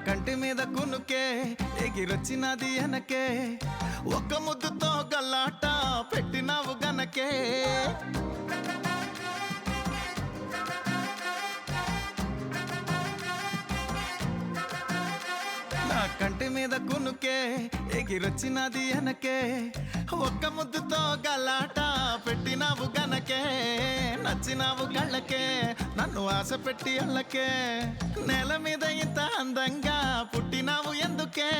కంటి మీద కునుకే ఎగిరొచ్చినది వెనకే ఒక్క ముద్దుతో గల్లాట పెట్టినావు గనకే కంటి మీద కునుకే ఎగిరొచ్చినది వెనకే ఒక్క ముద్దుతో గలాట పెట్టినావు గనకే నచ్చినావు కళ్ళకే నన్ను ఆశ పెట్టి అల్లకే నేల మీద ఇంత అందంగా పుట్టినావు ఎందుకే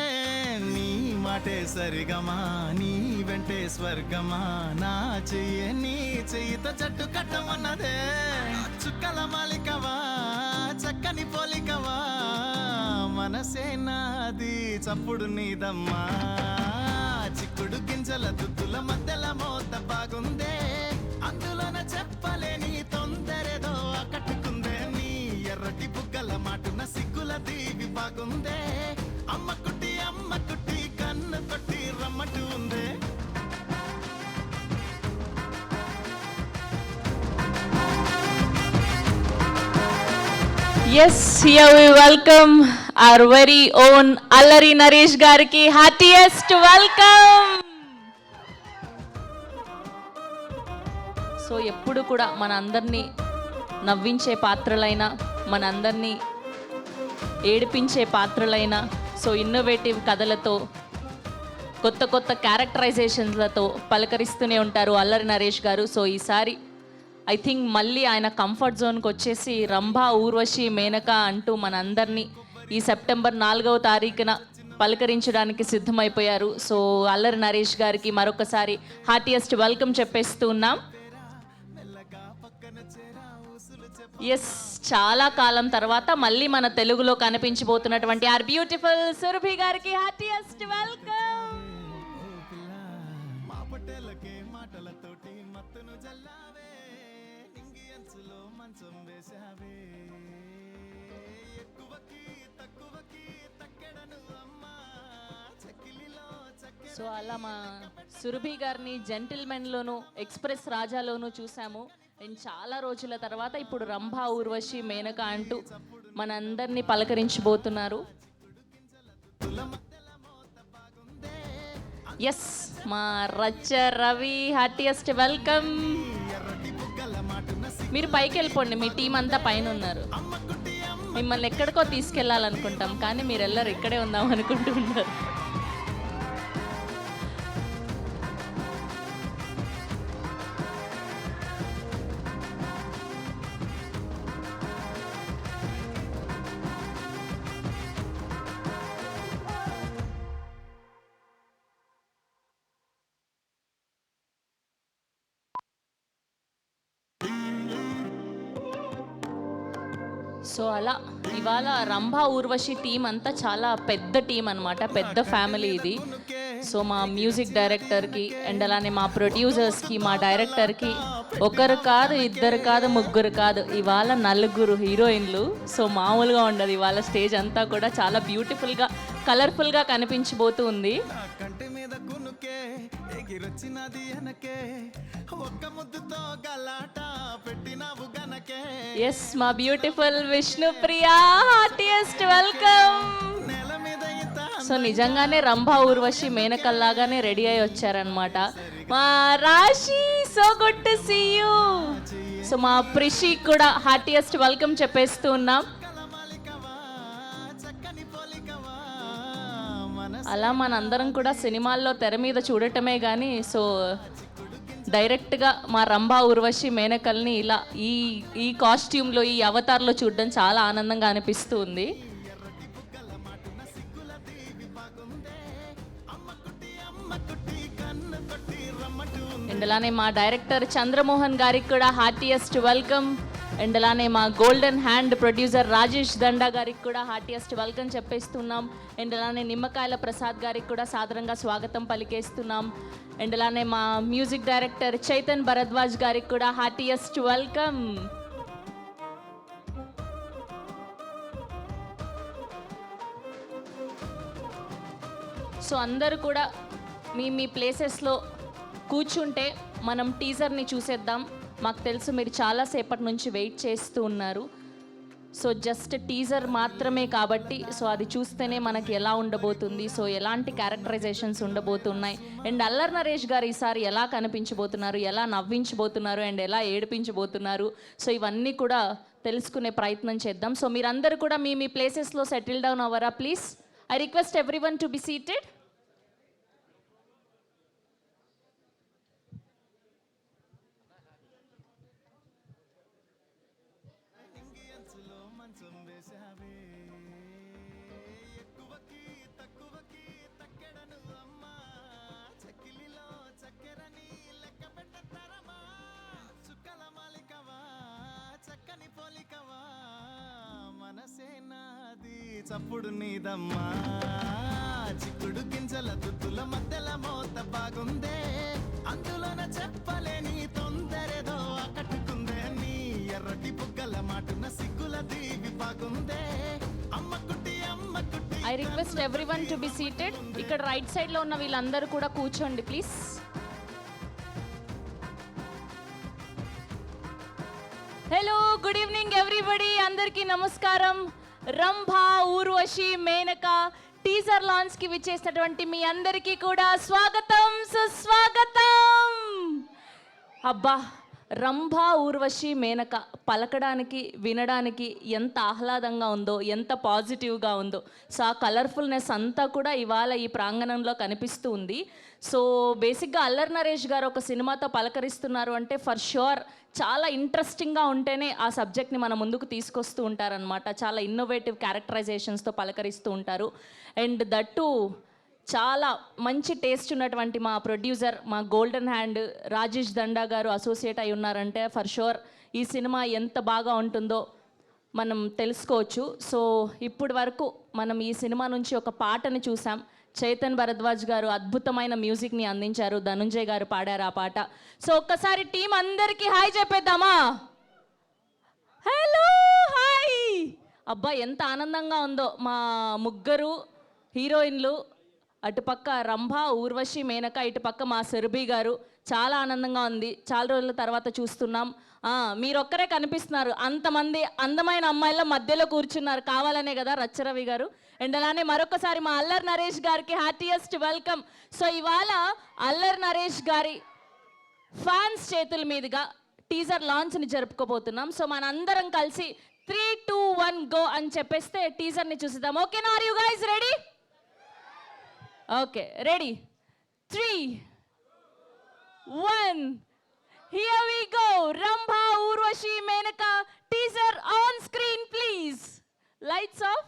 నీ మాటే సరిగమా నీ వెంటే స్వర్గమా నా చెయ్యే నీ చెయ్యితో జట్టు కట్టమన్నదే చుక్కల మాలికవా చక్కని పోలికవా మనసే నాది చప్పుడు నీదమ్మా చిక్కుడు గింజల దుద్దుల మధ్యల మోత బాగుందే అందులోన చెప్పలేని తొందరేదో కట్టుకుందే నీ ఎర్రటి బుగ్గల మాటున సిగ్గుల దీవి బాగుందే అమ్మ కుట్టి కన్ను కొట్టి రమ్మటు ఉందే Yes, here we welcome our very own Allari Naresh Gariki. Heartiest welcome. So ఎప్పుడు కూడా మన అందరినీ నవ్వించే పాత్రలైనా మన అందరినీ ఏడిపించే పాత్రలైనా సో ఇన్నోవేటివ్ కథలతో కొత్త కొత్త క్యారెక్టరైజేషన్లతో పలకరిస్తూనే ఉంటారు అల్లరి నరేష్ గారు. సో ఈసారి ఐ థింక్ మళ్ళీ ఆయన కంఫర్ట్ జోన్కి వచ్చేసి రంభ ఊర్వశి మేనక అంటూ మనందరినీ ఈ సెప్టెంబర్ 4వ తారీఖున పలకరించడానికి సిద్ధమైపోయారు. సో అల్లరి నరేష్ గారికి మరొకసారి హార్టియెస్ట్ వెల్కమ్ చెప్పేస్తూ ఉన్నాం. ఎస్, చాలా కాలం తర్వాత మళ్ళీ మన తెలుగులో కనిపించబోతున్నటువంటి ఆర్ బ్యూటిఫుల్ సురభి గారికి హార్టియెస్ట్ వెల్కమ్. సో అలా మా సురభి గారిని జెంటిల్మెన్లోను ఎక్స్ప్రెస్ రాజాలోను చూసాము. అండ్ చాలా రోజుల తర్వాత ఇప్పుడు రంభ ఊర్వశి మేనక అంటూ మనందరినీ పలకరించబోతున్నారు. ఎస్, మా రచ్చ రవి హార్టియెస్ట్ వెల్కమ్. మీరు పైకి వెళ్ళిపోండి, మీ టీం అంతా పైన ఉన్నారు. మిమ్మల్ని ఎక్కడికో తీసుకెళ్ళాలనుకుంటాం కానీ మీరు ಎಲ್ಲರೂ ఇక్కడే ఉందాం అనుకుంటూ ఉన్నారు. సో అలా ఇవాళ రంభ ఊర్వశి టీం అంతా చాలా పెద్ద టీం అనమాట, పెద్ద ఫ్యామిలీ ఇది. సో మా మ్యూజిక్ డైరెక్టర్కి అండ్ అలానే మా ప్రొడ్యూసర్స్కి మా డైరెక్టర్కి ఒకరు కాదు ఇద్దరు కాదు ముగ్గురు కాదు ఇవాళ 4 హీరోయిన్లు. సో మామూలుగా ఉండదు, ఇవాళ స్టేజ్ అంతా కూడా చాలా బ్యూటిఫుల్గా కలర్ఫుల్గా కనిపించబోతూ ఉంది. ఎస్, మా beautiful Vishnupriya heartiest welcome. So నిజంగానే రంభ ఊర్వశి మేనకల్లాగానే రెడీ అయి వచ్చారనమాట. మా Rashi, so good to see you. So మా ప్రిషి కూడా హార్టియెస్ట్ వెల్కమ్ చెప్పేస్తూ ఉన్నాం. అలా మనందరం కూడా సినిమాల్లో తెర మీద చూడటమే కానీ సో డైరెక్ట్గా మా రంభ ఊర్వశి మేనకల్ని ఇలా ఈ కాస్ట్యూమ్లో ఈ అవతార్లో చూడడం చాలా ఆనందంగా అనిపిస్తూ ఉంది. అండ్ అలానే మా డైరెక్టర్ చంద్రమోహన్ గారికి కూడా హార్టియెస్ట్ వెల్కమ్. అండ్ అలానే మా గోల్డెన్ హ్యాండ్ ప్రొడ్యూసర్ రాజేష్ దండా గారికి కూడా హార్టియెస్ట్ వెల్కమ్ చెప్పేస్తున్నాం. అండ్ అలానే నిమ్మకాయల ప్రసాద్ గారికి కూడా సాదరంగా స్వాగతం పలికేస్తున్నాం. అండ్ అలానే మా మ్యూజిక్ డైరెక్టర్ చైతన్ భరద్వాజ్ గారికి కూడా హార్టియెస్ట్ వెల్కమ్. సో అందరూ కూడా మీ ప్లేసెస్లో కూర్చుంటే మనం టీజర్ని చూసేద్దాం. మాకు తెలుసు మీరు చాలాసేపటి నుంచి వెయిట్ చేస్తూ ఉన్నారు. సో జస్ట్ టీజర్ మాత్రమే కాబట్టి సో అది చూస్తేనే మనకి ఎలా ఉండబోతుంది, సో ఎలాంటి క్యారెక్టరైజేషన్స్ ఉండబోతున్నాయి, అండ్ అల్లరి నరేష్ గారు ఈసారి ఎలా కనిపించబోతున్నారు, ఎలా నవ్వించబోతున్నారు, అండ్ ఎలా ఏడిపించబోతున్నారు, సో ఇవన్నీ కూడా తెలుసుకునే ప్రయత్నం చేద్దాం. సో మీరందరూ కూడా మీ మీ ప్లేసెస్లో సెటిల్ డౌన్ అవ్వరా please. I request everyone to be seated. ఇంగియంచులో మంచం వేశావే ఎక్కువకి తక్కువకి తక్కెడను అమ్మా చక్కిలిలో చక్కెరని లెక్క పెట్టతరమా చుక్కల మాలికవా చక్కని పోలికవా మనసే నాది చప్పుడు నీదమ్మా చిక్కుడు గింజల దుద్దుల మధ్యల మోత బాగుందే అందులోన చెప్పలేని తొందరేదో అకట్టుకుందే నీ ఎర్రటి బుగ్గల మాటున సిగ్గుల దీవి బాగుందే అమ్మ కుట్టి I request everyone to be seated. ఇక్కడ రైట్ సైడ్లో ఉన్న వీళ్ళందరూ కూడా కూర్చోండి please. Hello, good evening everybody. అందరికీ నమస్కారం. రంభా, ఊర్వశి, మేనక టీజర్ లాంచ్కి విచ్చేసినటువంటి మీ అందరికీ కూడా స్వాగతం, సుస్వాగతం. అబ్బా, రంభా, ఊర్వశి, మేనక పలకడానికి వినడానికి ఎంత ఆహ్లాదంగా ఉందో, ఎంత పాజిటివ్గా ఉందో. సో ఆ కలర్ఫుల్నెస్ అంతా కూడా ఇవాళ ఈ ప్రాంగణంలో కనిపిస్తూ ఉంది. సో బేసిక్గా అల్లరి నరేష్ గారు ఒక సినిమాతో పలకరిస్తున్నారు అంటే ఫర్ ష్యూర్ చాలా ఇంట్రెస్టింగ్గా ఉంటేనే ఆ సబ్జెక్ట్ని మన ముందుకు తీసుకొస్తూ ఉంటారనమాట. చాలా ఇన్నోవేటివ్ క్యారెక్టరైజేషన్స్తో పలకరిస్తూ ఉంటారు. అండ్ దట్టు చాలా మంచి టేస్ట్ ఉన్నటువంటి మా ప్రొడ్యూసర్, మా గోల్డెన్ హ్యాండ్ రాజేష్ దండా గారు అసోసియేట్ అయి ఉన్నారంటే ఫర్ షూర్ ఈ సినిమా ఎంత బాగా ఉంటుందో మనం తెలుసుకోవచ్చు. సో ఇప్పటి వరకు మనం ఈ సినిమా నుంచి ఒక పాటని చూసాం. చైతన్ భరద్వాజ్ గారు అద్భుతమైన మ్యూజిక్ని అందించారు, ధనుంజయ్ గారు పాడారు ఆ పాట. సో ఒక్కసారి టీం అందరికీ హాయ్ చెప్పేద్దామా? Hello, hi. అబ్బా, ఎంత ఆనందంగా ఉందో. మా ముగ్గురు హీరోయిన్లు, అటుపక్క రంభ, ఊర్వశి, మేనక, ఇటుపక్క మా సురభి గారు. చాలా ఆనందంగా ఉంది. చాలా రోజుల తర్వాత చూస్తున్నాం. మీరొక్కరే కనిపిస్తున్నారు, అంతమంది అందమైన అమ్మాయిల మధ్యలో కూర్చున్నారు కావాలనే కదా రచ్చరవి గారు. అండ్ అలానే మరొకసారి మా అల్లరి నరేష్ గారికి హ్యాపీయెస్ట్ వెల్కమ్. సో ఇవాళ అల్లరి నరేష్ గారి ఫ్యాన్స్ చేతుల మీదుగా టీజర్ లాంచ్ని జరుపుకోబోతున్నాం. సో మనందరం కలిసి 3, 2, 1 గో అని చెప్పేస్తే టీజర్ని చూసిద్దాం. ఓకేనా? Are you guys ready? Okay, ready. 3, 1, here we go. Rambha, Urvashi, Menaka, teaser on screen please. Lights off.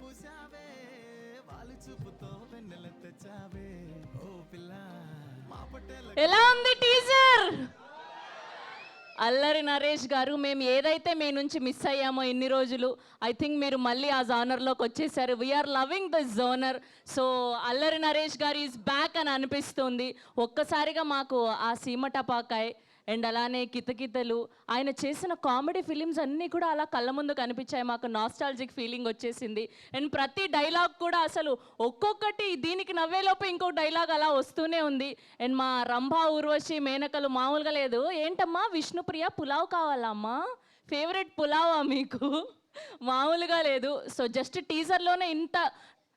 పూసావే వాలి చూపుతో వెన్నెల తెచ్చావే ఓ పిల్ల మా పటేల ఎలా ఉంది టీజర్? అల్లరి నరేష్ గారు, మేము ఏదైతే మీ నుంచి మిస్ అయ్యామో ఇన్ని రోజులు, ఐ థింక్ మీరు మళ్ళీ ఆ జోనర్లోకి వచ్చేసారు. We're loving this genre. So Allari Naresh గారు ఈజ్ బ్యాక్ అని అనిపిస్తుంది. ఒక్కసారిగా మాకు ఆ సీమ టపాకాయ్ అండ్ అలానే కితకితలు, ఆయన చేసిన కామెడీ ఫిలిమ్స్ అన్నీ కూడా అలా కళ్ళ ముందు కనిపించాయి. మాకు నాస్టాలజిక్ ఫీలింగ్ వచ్చేసింది. అండ్ ప్రతి డైలాగ్ కూడా అసలు ఒక్కొక్కటి దీనికి నవ్వేలోపు ఇంకో డైలాగ్ అలా వస్తూనే ఉంది. అండ్ మా రంభా, ఊర్వశి, మేనకలు మామూలుగా లేదు. ఏంటమ్మా విష్ణుప్రియ, పులావ్ కావాలా అమ్మా? ఫేవరెట్ పులావా మీకు? మామూలుగా లేదు. సో జస్ట్ టీజర్లోనే ఇంత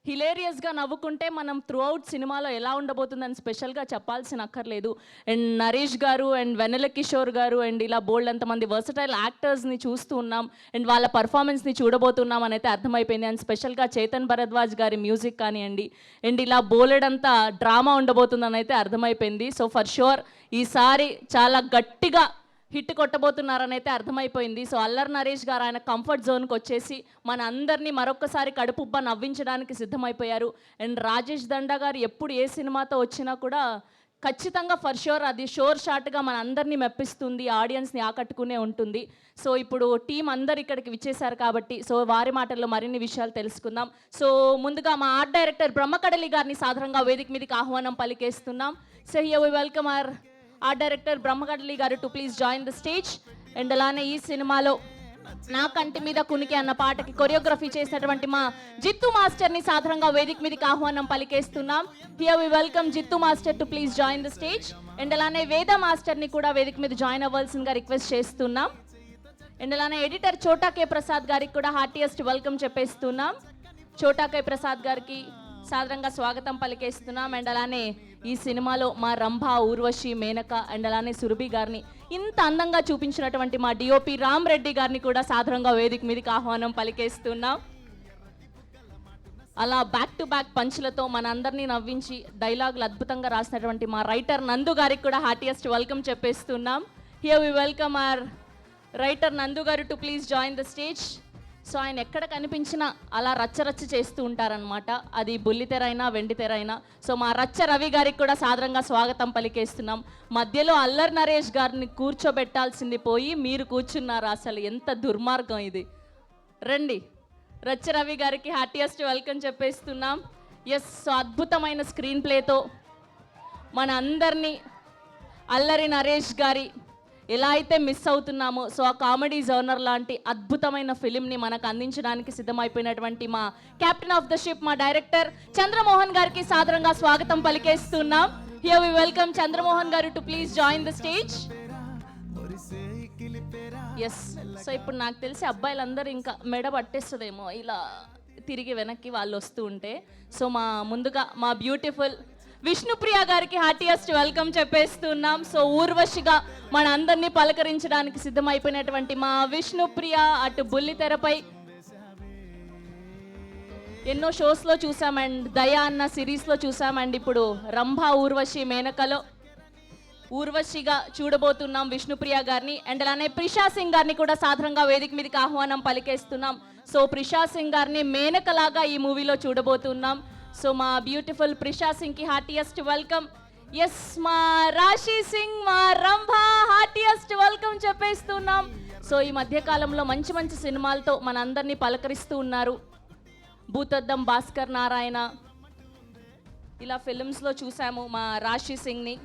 హిలేరియస్గా నవ్వుకుంటే మనం త్రూ అవుట్ సినిమాలో ఎలా ఉండబోతుందని స్పెషల్గా చెప్పాల్సిన అక్కర్లేదు. అండ్ నరేష్ గారు అండ్ వెన్నెల కిషోర్ గారు అండ్ ఇలా బోల్డ్ అంతమంది వర్సటైల్ యాక్టర్స్ని చూస్తూ ఉన్నాం. అండ్ వాళ్ళ పర్ఫార్మెన్స్ని చూడబోతున్నాం అని అయితే అర్థమైపోయింది. అండ్ స్పెషల్గా చేతన్ భరద్వాజ్ గారి మ్యూజిక్ కానివ్వండి అండ్ ఇలా బోలెడంతా డ్రామా ఉండబోతుందని అయితే అర్థమైపోయింది. సో ఫర్ షూర్ ఈసారి చాలా గట్టిగా హిట్ కొట్టబోతున్నారని అయితే అర్థమైపోయింది. సో అల్లరి నరేష్ గారు ఆయన కంఫర్ట్ జోన్కి వచ్చేసి మన అందరినీ మరొకసారి కడుపుబ్బ నవ్వించడానికి సిద్ధమైపోయారు. అండ్ రాజేష్ దండా గారు ఎప్పుడు ఏ సినిమాతో వచ్చినా కూడా ఖచ్చితంగా ఫర్ షూర్ అది షోర్ షాట్గా మన అందరినీ మెప్పిస్తుంది, ఆడియన్స్ని ఆకట్టుకునే ఉంటుంది. సో ఇప్పుడు టీం అందరు ఇక్కడికి విచ్చేశారు కాబట్టి సో వారి మాటల్లో మరిన్ని విషయాలు తెలుసుకుందాం. సో ముందుగా మా ఆర్ట్ డైరెక్టర్ బ్రహ్మకడలి గారిని సాధారణంగా వేదిక మీదకి ఆహ్వానం పలికేస్తున్నాం. So here we welcome our art director Brahmakadali garu to please join the stage. And అలానే ఈ సినిమాలో నా కంటి మీద కునికి అన్న పాటకి కొరియోగ్రఫీ చేసినటువంటి మా జిత్తు మాస్టర్ని సాధారణంగా వేదిక మీదకి ఆహ్వానం పలికేస్తున్నాం. Here we welcome Jittu master to please join the stage. And అలానే వేద మాస్టర్ని కూడా వేదిక మీద జాయిన్ అవ్వాల్సిందిగా రిక్వెస్ట్ చేస్తున్నాం. అండ్ అలానే ఎడిటర్ చోటా కే ప్రసాద్ గారికి కూడా హార్టియెస్ట్ వెల్కమ్ చెప్పేస్తున్నాం. చోటా కే ప్రసాద్ గారికి సాధారణంగా స్వాగతం పలికేస్తున్నాం. అండ్ అలానే ఈ సినిమాలో మా రంభా, ఊర్వశి, మేనక అండ్ అలానే సురభి గారిని ఇంత అందంగా చూపించినటువంటి మా డిఓపి రామ్ రెడ్డి గారిని కూడా సాధారణంగా వేదిక మీదకి ఆహ్వానం పలికేస్తున్నాం. అలా బ్యాక్ టు బ్యాక్ పంచులతో మన అందరినీ నవ్వించి డైలాగులు అద్భుతంగా రాసినటువంటి మా రైటర్ నందు గారికి కూడా హార్టియెస్ట్ వెల్కమ్ చెప్పేస్తున్నాం. Here we welcome our writer Nandu garu to please join the stage. So ఆయన ఎక్కడ కనిపించినా అలా రచ్చరచ్చ చేస్తూ ఉంటారనమాట. అది బుల్లితెర అయినా వెండితెర అయినా. సో మా రచ్చ రవి గారికి కూడా సాధారణంగా స్వాగతం పలికేస్తున్నాం. మధ్యలో అల్లరి నరేష్ గారిని కూర్చోబెట్టాల్సింది పోయి మీరు కూర్చున్నారు. అసలు ఎంత దుర్మార్గం ఇది. రండి, రచ్చ రవి గారికి హార్టియెస్ట్ వెల్కమ్ చెప్పేస్తున్నాం. ఎస్, సో అద్భుతమైన స్క్రీన్ ప్లేతో మన అందరినీ అల్లరి నరేష్ గారి ఎలా అయితే మిస్ అవుతున్నామో సో ఆ కామెడీ జోనర్ లాంటి అద్భుతమైన ఫిలింని మనకు అందించడానికి సిద్ధమైపోయినటువంటి మా కెప్టెన్ ఆఫ్ ద షిప్ మా డైరెక్టర్ చంద్రమోహన్ గారికి సాధారణంగా స్వాగతం పలికేస్తున్నాం. హియర్ వి వెల్కమ్ చంద్రమోహన్ గారు to please join the stage. Yes, so ఇప్పుడు నాకు తెలిసి అబ్బాయిలందరూ ఇంకా మెడ పట్టేస్తుందేమో ఇలా తిరిగి వెనక్కి వాళ్ళు వస్తూ ఉంటే. సో ముందుగా మా బ్యూటిఫుల్ విష్ణుప్రియ గారికి హార్టియెస్ట్ వెల్కమ్ చెప్పేస్తున్నాం. సో ఊర్వశిగా మన అందరినీ పలకరించడానికి సిద్ధమైపోయినటువంటి మా విష్ణుప్రియ అటు బుల్లితెరపై ఎన్నో షోస్లో చూసాం అండ్ దయా అన్న సిరీస్లో చూసాం. అండ్ ఇప్పుడు రంభా, ఊర్వశి, మేనకలో ఊర్వశిగా చూడబోతున్నాం విష్ణుప్రియ గారిని. అండ్ అలానే ప్రిషా సింగ్ గారిని కూడా సాధారణంగా వేదిక మీదకి ఆహ్వానం పలికేస్తున్నాం. సో ప్రిషా సింగ్ గారిని మేనకలాగా ఈ మూవీలో చూడబోతున్నాం. సో మా బ్యూటిఫుల్ ప్రిషా సింగ్కి హార్టియెస్ట్ వెల్కమ్. ఎస్, మా రాశి సింగ్, మా రంభా హార్టియెస్ట్ వెల్కమ్ చెప్పేస్తున్నాం. సో ఈ మధ్యకాలంలో మంచి మంచి సినిమాలతో మన అందరినీ పలకరిస్తూ ఉన్నారు. భూతద్దం, భాస్కర్ నారాయణ ఇలా ఫిలిమ్స్లో చూసాము మా రాశి సింగ్ని.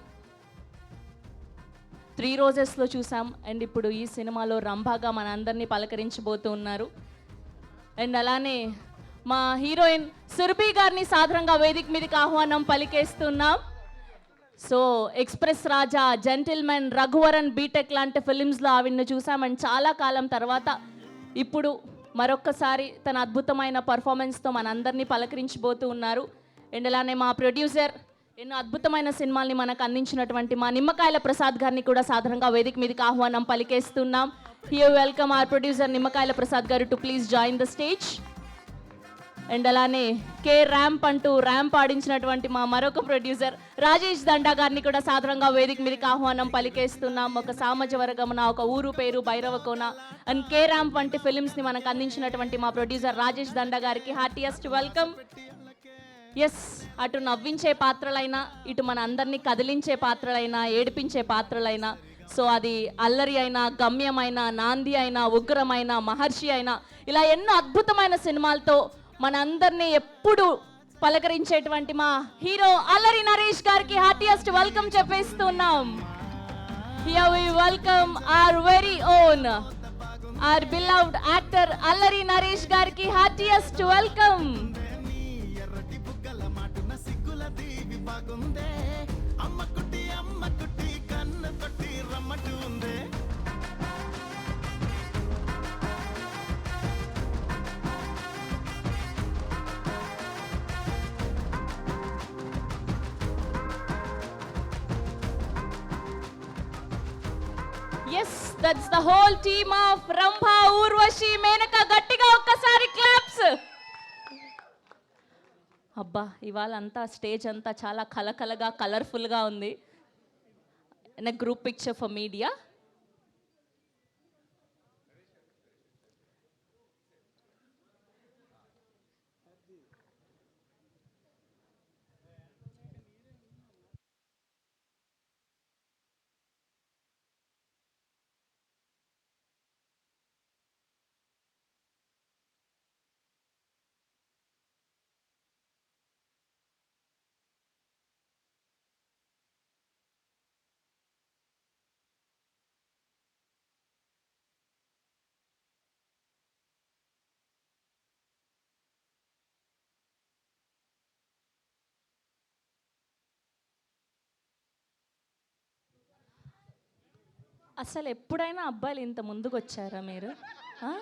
3 రోజెస్లో చూసాం. అండ్ ఇప్పుడు ఈ సినిమాలో రంభాగా మన అందరినీ పలకరించబోతూ ఉన్నారు. అండ్ అలానే మా హీరోయిన్ సురభి గారిని సాధారణంగా వేదిక మీదకి ఆహ్వానం పలికేస్తున్నాం. సో ఎక్స్ప్రెస్ రాజా, జెంటిల్మెన్, రఘువరన్, బీటెక్ లాంటి ఫిలిమ్స్లో ఆవిడను చూసామని చాలా కాలం తర్వాత ఇప్పుడు మరొక్కసారి తన అద్భుతమైన పర్ఫార్మెన్స్తో మనందరినీ పలకరించబోతూ ఉన్నారు. అండ్ అలానే మా ప్రొడ్యూసర్ ఎన్నో అద్భుతమైన సినిమాల్ని మనకు అందించినటువంటి మా నిమ్మకాయల ప్రసాద్ గారిని కూడా సాధారణంగా వేదిక మీదకి ఆహ్వానం పలికేస్తున్నాం. హియర్ వెల్కమ్ అవర్ ప్రొడ్యూసర్ నిమ్మకాయల ప్రసాద్ గారు to please join the stage. And అలానే కే ర్యాంప్ అంటూ ర్యాంప్ ఆడించినటువంటి మా మరొక ప్రొడ్యూసర్ రాజేష్ దండా గారిని కూడా సాధారణంగా వేదిక మీదకి ఆహ్వానం పలికేస్తున్నాం. ఒక సామాజ వర్గమున ఒక ఊరు పేరు భైరవకోన అండ్ కే ర్యాంప్ వంటి ఫిలిమ్స్ని మనకు అందించినటువంటి మా ప్రొడ్యూసర్ రాజేష్ దండా గారికి హార్టియస్ట్ వెల్కమ్. ఎస్, అటు నవ్వించే పాత్రలైనా ఇటు మన అందరినీ కదిలించే పాత్రలైనా ఏడిపించే పాత్రలైనా, సో అది అల్లరి అయినా గమ్యమైన నాంది అయినా ఉగ్రమైన మహర్షి అయినా ఇలా ఎన్నో అద్భుతమైన సినిమాలతో మనందరినీ ఎప్పుడు పలకరించేటువంటి మా హీరో అల్లరి నరేష్ గారికి హార్టియస్ట్ వెల్కమ్ చెప్పేస్తున్నాం. Here we welcome our very own, our beloved actor అల్లరి నరేష్ గారికి హార్టియస్ట్ వెల్కమ్. ఎర్రటి బుగ్గల మాటున సిగ్గుల దీవి బాగుందే, అమ్మ కుట్టి కన్ను కొట్టి రమ్మటు ఉందే. Yes, that's the whole team of Rambha, Urvashi, Menaka. గట్టిగా ఒక్కసారి క్లాప్స్. అబ్బా, ఇవాళ అంతా స్టేజ్ అంతా చాలా కలకలగా కలర్ఫుల్గా ఉంది. In a group picture for media. అసలు ఎప్పుడైనా అబ్బాయిలు ఇంత ముందుకు వచ్చారా మీరు? ఆ?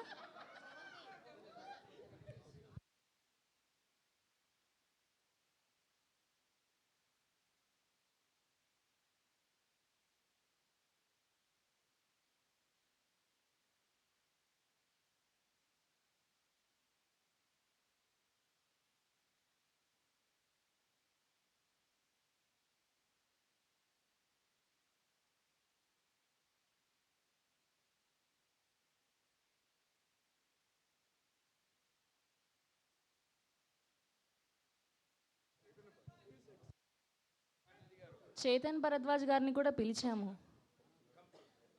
చేతన్ భరద్వాజ్ గారిని కూడా పిలిచాము.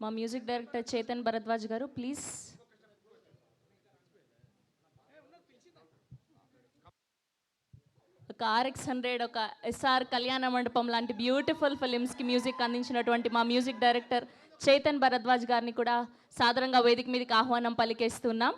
మా మ్యూజిక్ డైరెక్టర్ చేతన్ భరద్వాజ్ గారు, ప్లీజ్. ఒక RX-100, ఒక SR కళ్యాణ మండపం లాంటి బ్యూటిఫుల్ ఫిలిమ్స్కి మ్యూజిక్ అందించినటువంటి మా మ్యూజిక్ డైరెక్టర్ చేతన్ భరద్వాజ్ గారిని కూడా సాధారణంగా వేదిక మీదకి ఆహ్వానం పలికేస్తున్నాం.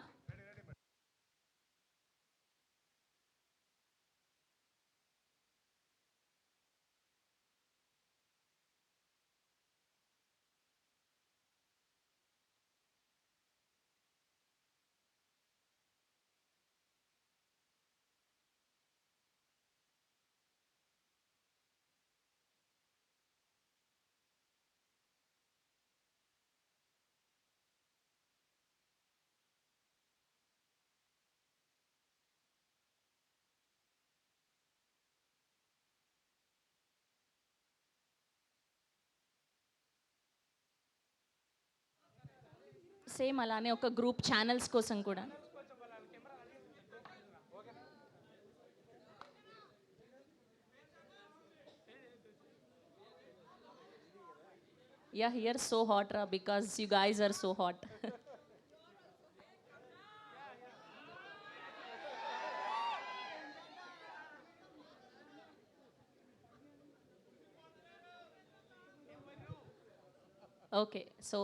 సేమ్ అలానే ఒక గ్రూప్ ఛానల్స్ కోసం కూడా. Yeah, here so hot, because you guys are so hot. Okay, so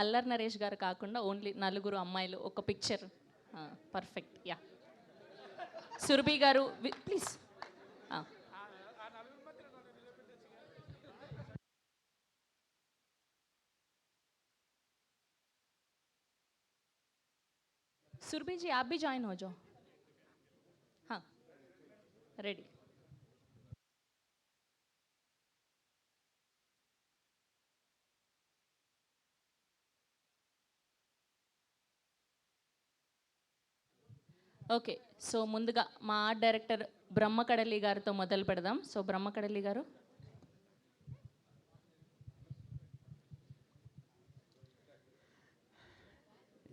Allari Naresh గారు కాకుండా ఓన్లీ నలుగురు అమ్మాయిలు ఒక పిక్చర్. పర్ఫెక్ట్. యా, సురభి గారు ప్లీజ్. सुरभि जी, आप भी ज्वाइन हो जाओ. हाँ, रेडी. ఓకే, సో ముందుగా మా ఆర్ట్ డైరెక్టర్ బ్రహ్మకడలి గారితో మొదలు పెడదాం. సో బ్రహ్మకడలి గారు.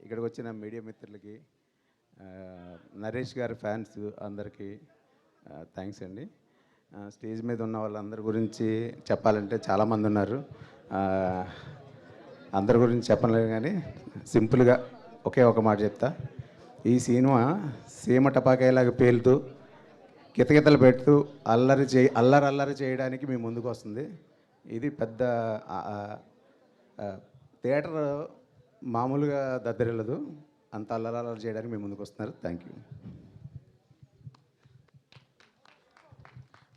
ఇక్కడికి వచ్చిన మీడియా మిత్రులకి, నరేష్ గారి ఫ్యాన్స్ అందరికీ థ్యాంక్స్ అండి. స్టేజ్ మీద ఉన్న వాళ్ళందరి గురించి చెప్పాలంటే చాలామంది ఉన్నారు. అందరి గురించి చెప్పలేదు కానీ సింపుల్గా ఒకే ఒక మాట చెప్తా. ఈ సినిమా సీమ టపాకాయలాగా పేలుతూ కితకితలు పెడుతూ అల్లరి చేయడానికి మీ ముందుకు వస్తుంది. ఇది పెద్ద థియేటర్ మామూలుగా దద్దరిల్లదు, అంత అల్లరి చేయడానికి మీ ముందుకు వస్తున్నారు. Thank you.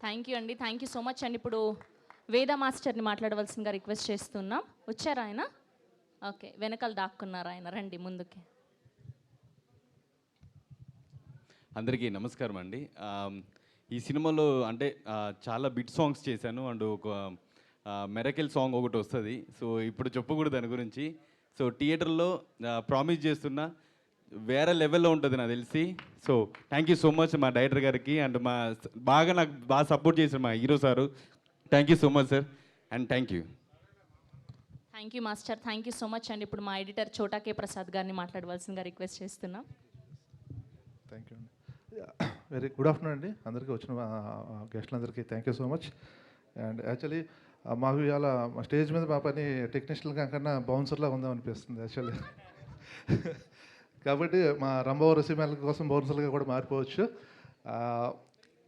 థ్యాంక్ యూ అండి, థ్యాంక్ యూ సో మచ్ అండి. ఇప్పుడు వేద మాస్టర్ని మాట్లాడవలసిందిగా రిక్వెస్ట్ చేస్తున్నాం. వచ్చారా ఆయన? ఓకే, వెనకాల దాక్కున్నారు ఆయన, రండి ముందుకి. అందరికీ నమస్కారం అండి. ఈ సినిమాలో అంటే చాలా బిట్ సాంగ్స్ చేశాను అండ్ ఒక మెరకెల్ సాంగ్ ఒకటి వస్తుంది. సో ఇప్పుడు చెప్పకూడదు దాని గురించి. సో థియేటర్లో ప్రామిస్ చేస్తున్నా వేరే లెవెల్లో ఉంటుంది నాకు తెలిసి. So thank you so much మా డైరెక్టర్ గారికి అండ్ నాకు బాగా సపోర్ట్ చేశారు మా hero sir. Thank you so much sir and thank you. Thank you master, thank you so much అండి. ఇప్పుడు మా ఎడిటర్ చోటా కే ప్రసాద్ గారిని మాట్లాడవలసిందిగా రిక్వెస్ట్ చేస్తున్నాం. థ్యాంక్ యూ అండి. వెరీ గుడ్ ఆఫ్టర్నూన్ అండి అందరికీ, వచ్చిన గెస్ట్లందరికీ thank you so much. And actually మాకు ఇవాళ స్టేజ్ మీద మా పని టెక్నీషియన్గా కన్నా బౌన్సర్లా ఉందాం అనిపిస్తుంది యాక్చువల్లీ. కాబట్టి మా రంభవరసి కోసం బౌన్సర్గా కూడా మారిపోవచ్చు.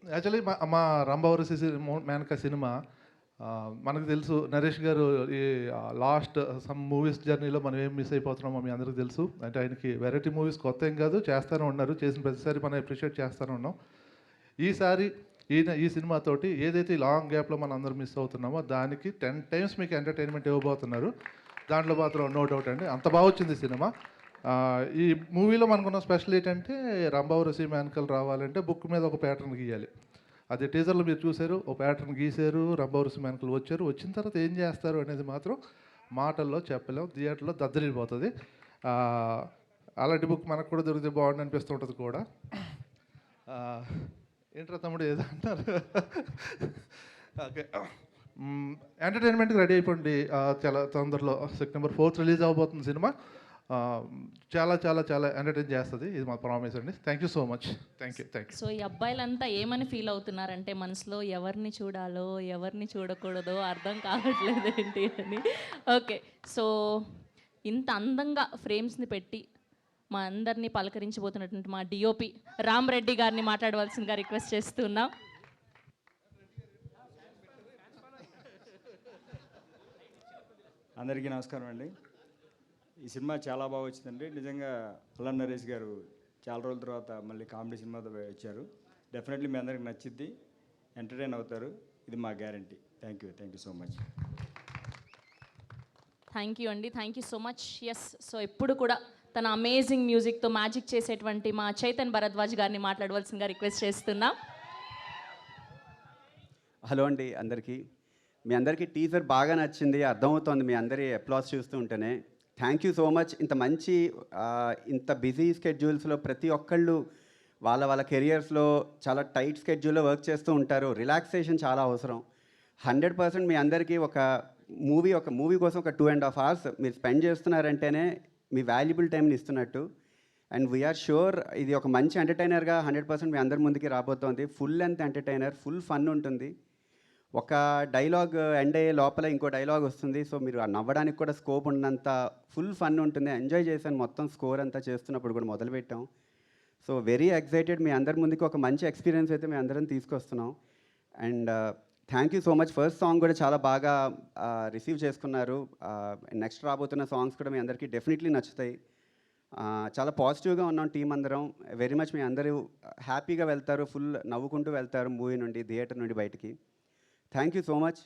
యాక్చువల్లీ మా రంభవరసి మేనకా సినిమా మనకు తెలుసు, నరేష్ గారు ఈ లాస్ట్ సమ్ మూవీస్ జర్నీలో మనం ఏం మిస్ అయిపోతున్నామో మీ అందరికీ తెలుసు. అంటే ఆయనకి వెరైటీ మూవీస్ కొత్త ఏం కాదు, చేస్తూనే ఉన్నారు, చేసిన ప్రతిసారి మనం అప్రిషియేట్ చేస్తూనే ఉన్నాం. ఈసారి ఈ సినిమాతోటి ఏదైతే లాంగ్ గ్యాప్లో మనం అందరూ మిస్ అవుతున్నామో దానికి 10 times మీకు ఎంటర్టైన్మెంట్ ఇవ్వబోతున్నారు. దాంట్లో మాత్రం నో డౌట్ అండి, అంత బాగా వచ్చింది సినిమా. ఈ మూవీలో మనకున్న స్పెషల్ ఏంటంటే రంభవరసి మేనకలు రావాలంటే బుక్ మీద ఒక ప్యాటర్న్ గీయాలి. అది టీజర్లో మీరు చూశారు, ఒక ప్యాటర్న్ గీశారు, రంభవరసి మేనకలు వచ్చారు. వచ్చిన తర్వాత ఏం చేస్తారు అనేది మాత్రం మాటల్లో చెప్పలేం, థియేటర్లో దద్దరిల్లిపోతుంది. అలాంటి బుక్ మనకు కూడా దొరికితే బాగుండి అనిపిస్తుంటుంది కూడా. ఏంట్రా తమ్ముడు ఏదో అంటారు. ఓకే, ఎంటర్టైన్మెంట్కి రెడీ అయిపోండి. చాలా తొందరలో September 4th రిలీజ్ అవబోతుంది సినిమా. చాలా చాలా చాలా ఎంటర్టైన్ చేస్తుంది, ఇది మా ప్రామిస్ అండి. Thank you so much. Thank you. So ఈ అబ్బాయిలంతా ఏమని ఫీల్ అవుతున్నారంటే మనసులో ఎవరిని చూడాలో ఎవరిని చూడకూడదో అర్థం కావట్లేదు ఏంటి అని. ఓకే, సో ఇంత అందంగా ఫ్రేమ్స్ని పెట్టి మా అందరినీ పలకరించబోతున్నటువంటి మా డిఓపి రామ్ రెడ్డి గారిని మాట్లాడవలసిందిగా రిక్వెస్ట్ చేస్తున్నాం. అందరికీ నమస్కారం అండి. ఈ సినిమా చాలా బాగా వచ్చిందండి. నిజంగా అల్లా నరేష్ గారు చాలా రోజుల తర్వాత మళ్ళీ కామెడీ సినిమాతో వచ్చారు. డెఫినెట్లీ మీ అందరికి నచ్చిద్ది, ఎంటర్టైన్ అవుతారు, ఇది మా guarantee. Thank you so much. Thank you అండి, thank you so much. Yes, so ఎప్పుడు కూడా తన అమేజింగ్ మ్యూజిక్తో మ్యాజిక్ చేసేటువంటి మా చైతన్ భరద్వాజ్ గారిని మాట్లాడవలసిందిగా రిక్వెస్ట్ చేస్తున్నాం. హలో అండి అందరికీ. మీ అందరికీ టీజర్ బాగా నచ్చింది, అర్థమవుతోంది మీ అందరి అప్లాస్ చూస్తూ ఉంటేనే. Thank you so much. ఇంత బిజీ స్కెడ్యూల్స్లో ప్రతి ఒక్కళ్ళు వాళ్ళ కెరియర్స్లో చాలా టైట్ స్కెడ్యూల్లో వర్క్ చేస్తూ ఉంటారు. రిలాక్సేషన్ చాలా అవసరం. 100% మీ అందరికీ ఒక మూవీ కోసం ఒక 2.5 hours మీరు స్పెండ్ చేస్తున్నారంటేనే మీ వాల్యుబుల్ టైంని ఇస్తున్నట్టు. అండ్ వీఆర్ షూర్ ఇది ఒక మంచి ఎంటర్టైనర్గా 100% మీ అందరి ముందుకి రాబోతోంది. Full length entertainer, full fun ఉంటుంది. ఒక డైలాగ్ ఎండ్ అయ్యే లోపల ఇంకో డైలాగ్ వస్తుంది. సో మీరు నవ్వడానికి కూడా స్కోప్ ఉన్నంత ఫుల్ ఫన్ ఉంటుంది. ఎంజాయ్ చేశాను మొత్తం స్కోర్ అంతా చేస్తున్నప్పుడు కూడా మొదలుపెట్టాం. సో వెరీ ఎక్సైటెడ్, మీ అందరి ముందుకి ఒక మంచి ఎక్స్పీరియన్స్ అయితే మీ అందరం తీసుకొస్తున్నాం. And thank you so much. First song కూడా చాలా బాగా రిసీవ్ చేసుకున్నారు. నెక్స్ట్ రాబోతున్న సాంగ్స్ కూడా మీ అందరికీ డెఫినెట్లీ నచ్చుతాయి. చాలా పాజిటివ్గా ఉన్నాం టీం అందరం. వెరీ మచ్ మీ అందరూ హ్యాపీగా వెళ్తారు, ఫుల్ నవ్వుకుంటూ వెళ్తారు మూవీ నుండి, థియేటర్ నుండి బయటికి. Thank you so much.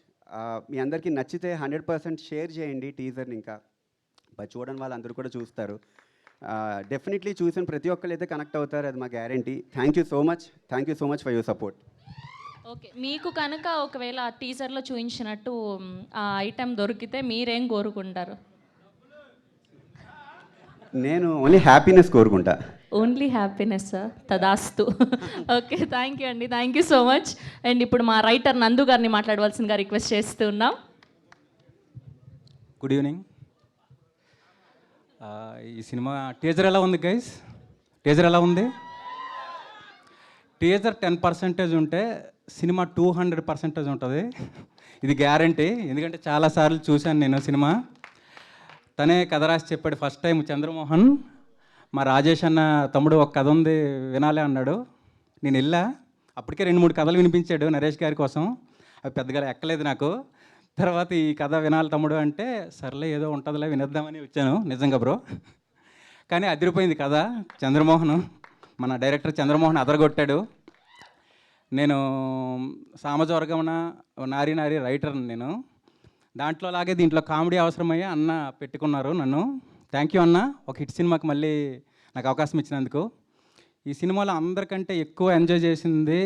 మీ అందరికీ నచ్చితే 100% షేర్ చేయండి టీజర్ని. ఇంకా చూడని వాళ్ళందరూ కూడా చూస్తారు. డెఫినెట్లీ చూసిన ప్రతి ఒక్కరు అయితే కనెక్ట్ అవుతారు, అది మా guarantee. Thank you so much for your support. Okay, మీకు కనుక ఒకవేళ ఆ టీజర్లో చూపించినట్టు ఆ ఐటెం దొరికితే మీరేం కోరుకుంటారు? నేను ఓన్లీ హ్యాపీనెస్ కోరుకుంటా. ఓన్లీ హ్యాపీనెస్ సార్, తదాస్తు. ఓకే, థ్యాంక్ యూ అండి, thank you so much. And ఇప్పుడు మా రైటర్ నందు గారిని మాట్లాడవలసిందిగా రిక్వెస్ట్ చేస్తూ ఉన్నాం. Good evening. ఈ సినిమా టీజర్ ఎలా ఉంది గైస్? టీజర్ ఎలా ఉంది? టీజర్ 10% ఉంటే సినిమా 200% ఉంటుంది. ఇది గ్యారంటీ. ఎందుకంటే చాలాసార్లు చూశాను నేను సినిమా. తనే కథ రాసి చెప్పాడు ఫస్ట్ టైం చంద్రమోహన్. మా రాజేష్ అన్న తమ్ముడు ఒక కథ ఉంది వినాలి అన్నాడు. నేను వెళ్ళా, అప్పటికే 2-3 కథలు వినిపించాడు నరేష్ గారి కోసం. అవి పెద్దగా ఎక్కలేదు నాకు. తర్వాత ఈ కథ వినాలి తమ్ముడు అంటే సర్లే ఏదో ఉంటుందిలే వినేద్దామని వచ్చాను. నిజంగా బ్రో, కానీ అదిరిపోయింది కథ. చంద్రమోహన్, మన డైరెక్టర్ చంద్రమోహన్ అదరగొట్టాడు. నేను సామజవర్గమున నారీ నారీ రైటర్ని నేను. దాంట్లో లాగే దీంట్లో కామెడీ అవసరమయ్యే అన్న పెట్టుకున్నారు నన్ను. థ్యాంక్ యూ అన్న, ఒక హిట్ సినిమాకి మళ్ళీ నాకు అవకాశం ఇచ్చినందుకు. ఈ సినిమాలో అందరికంటే ఎక్కువ ఎంజాయ్ చేసింది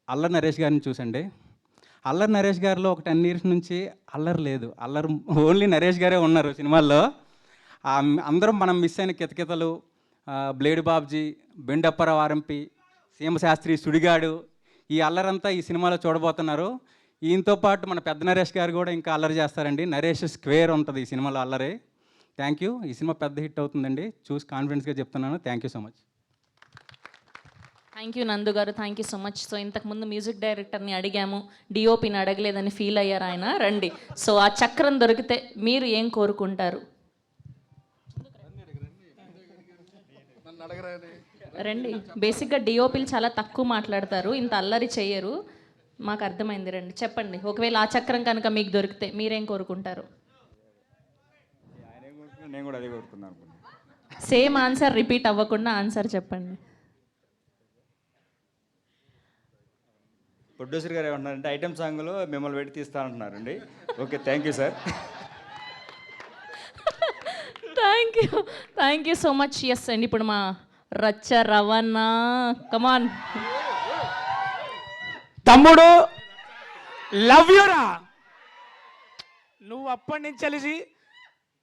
అల్లరి నరేష్ గారిని చూసండి. అల్లరి నరేష్ గారిలో ఒక 10 years నుంచి అల్లరి లేదు. అల్లరి ఓన్లీ నరేష్ గారే ఉన్నారు సినిమాల్లో. అందరం మనం మిస్ అయిన కితకితలు, బ్లేడ్ బాబ్జీ, బెండప్పరావు ఆర్ఎంపి, సీమశాస్త్రి, సుడిగాడు, ఈ అల్లరంతా ఈ సినిమాలో చూడబోతున్నారు. ఈయనతో పాటు మన పెద్ద నరేష్ గారు కూడా ఇంకా అల్లరి చేస్తారండి. నరేష్ స్క్వేర్ ఉంటుంది ఈ సినిమాలో అల్లరి. Thank you. ఈ సినిమా పెద్ద హిట్ అవుతుందండి, చూసి కాన్ఫిడెన్స్గా చెప్తున్నాను. Thank you so much. Thank you నందు గారు, thank you so much. So ఇంతకుముందు మ్యూజిక్ డైరెక్టర్ని అడిగాము, డిఓపిని అడగలేదని ఫీల్ అయ్యారు ఆయన. రండి. సో ఆ చక్రం దొరికితే మీరు ఏం కోరుకుంటారు? రండి. బేసిక్గా డిఓపిలు చాలా తక్కువ మాట్లాడతారు, ఇంత అల్లరి చెయ్యరు, మాకు అర్థమైంది. రండి చెప్పండి, ఒకవేళ ఆ చక్రం కనుక మీకు దొరికితే మీరేం కోరుకుంటారు? నేను కూడా అదే కోరుకున్నాను. సేమ్ ఆన్సర్ రిపీట్ అవ్వకుండా ఆన్సర్ చెప్పండి. ప్రొడ్యూసర్ గారు ఏమంటున్నారంటే ఐటమ్ సాంగ్లో మిమ్మల్ని పెట్టి తీస్తా అంటున్నారండి. Okay, thank you sir. Thank you so much. Yes అండి, ఇప్పుడు మా రచ్చ రవణ, కమాన్ తమ్ముడు, లవ్ యూరా. నువ్వు అప్పటి నుంచి కలిసి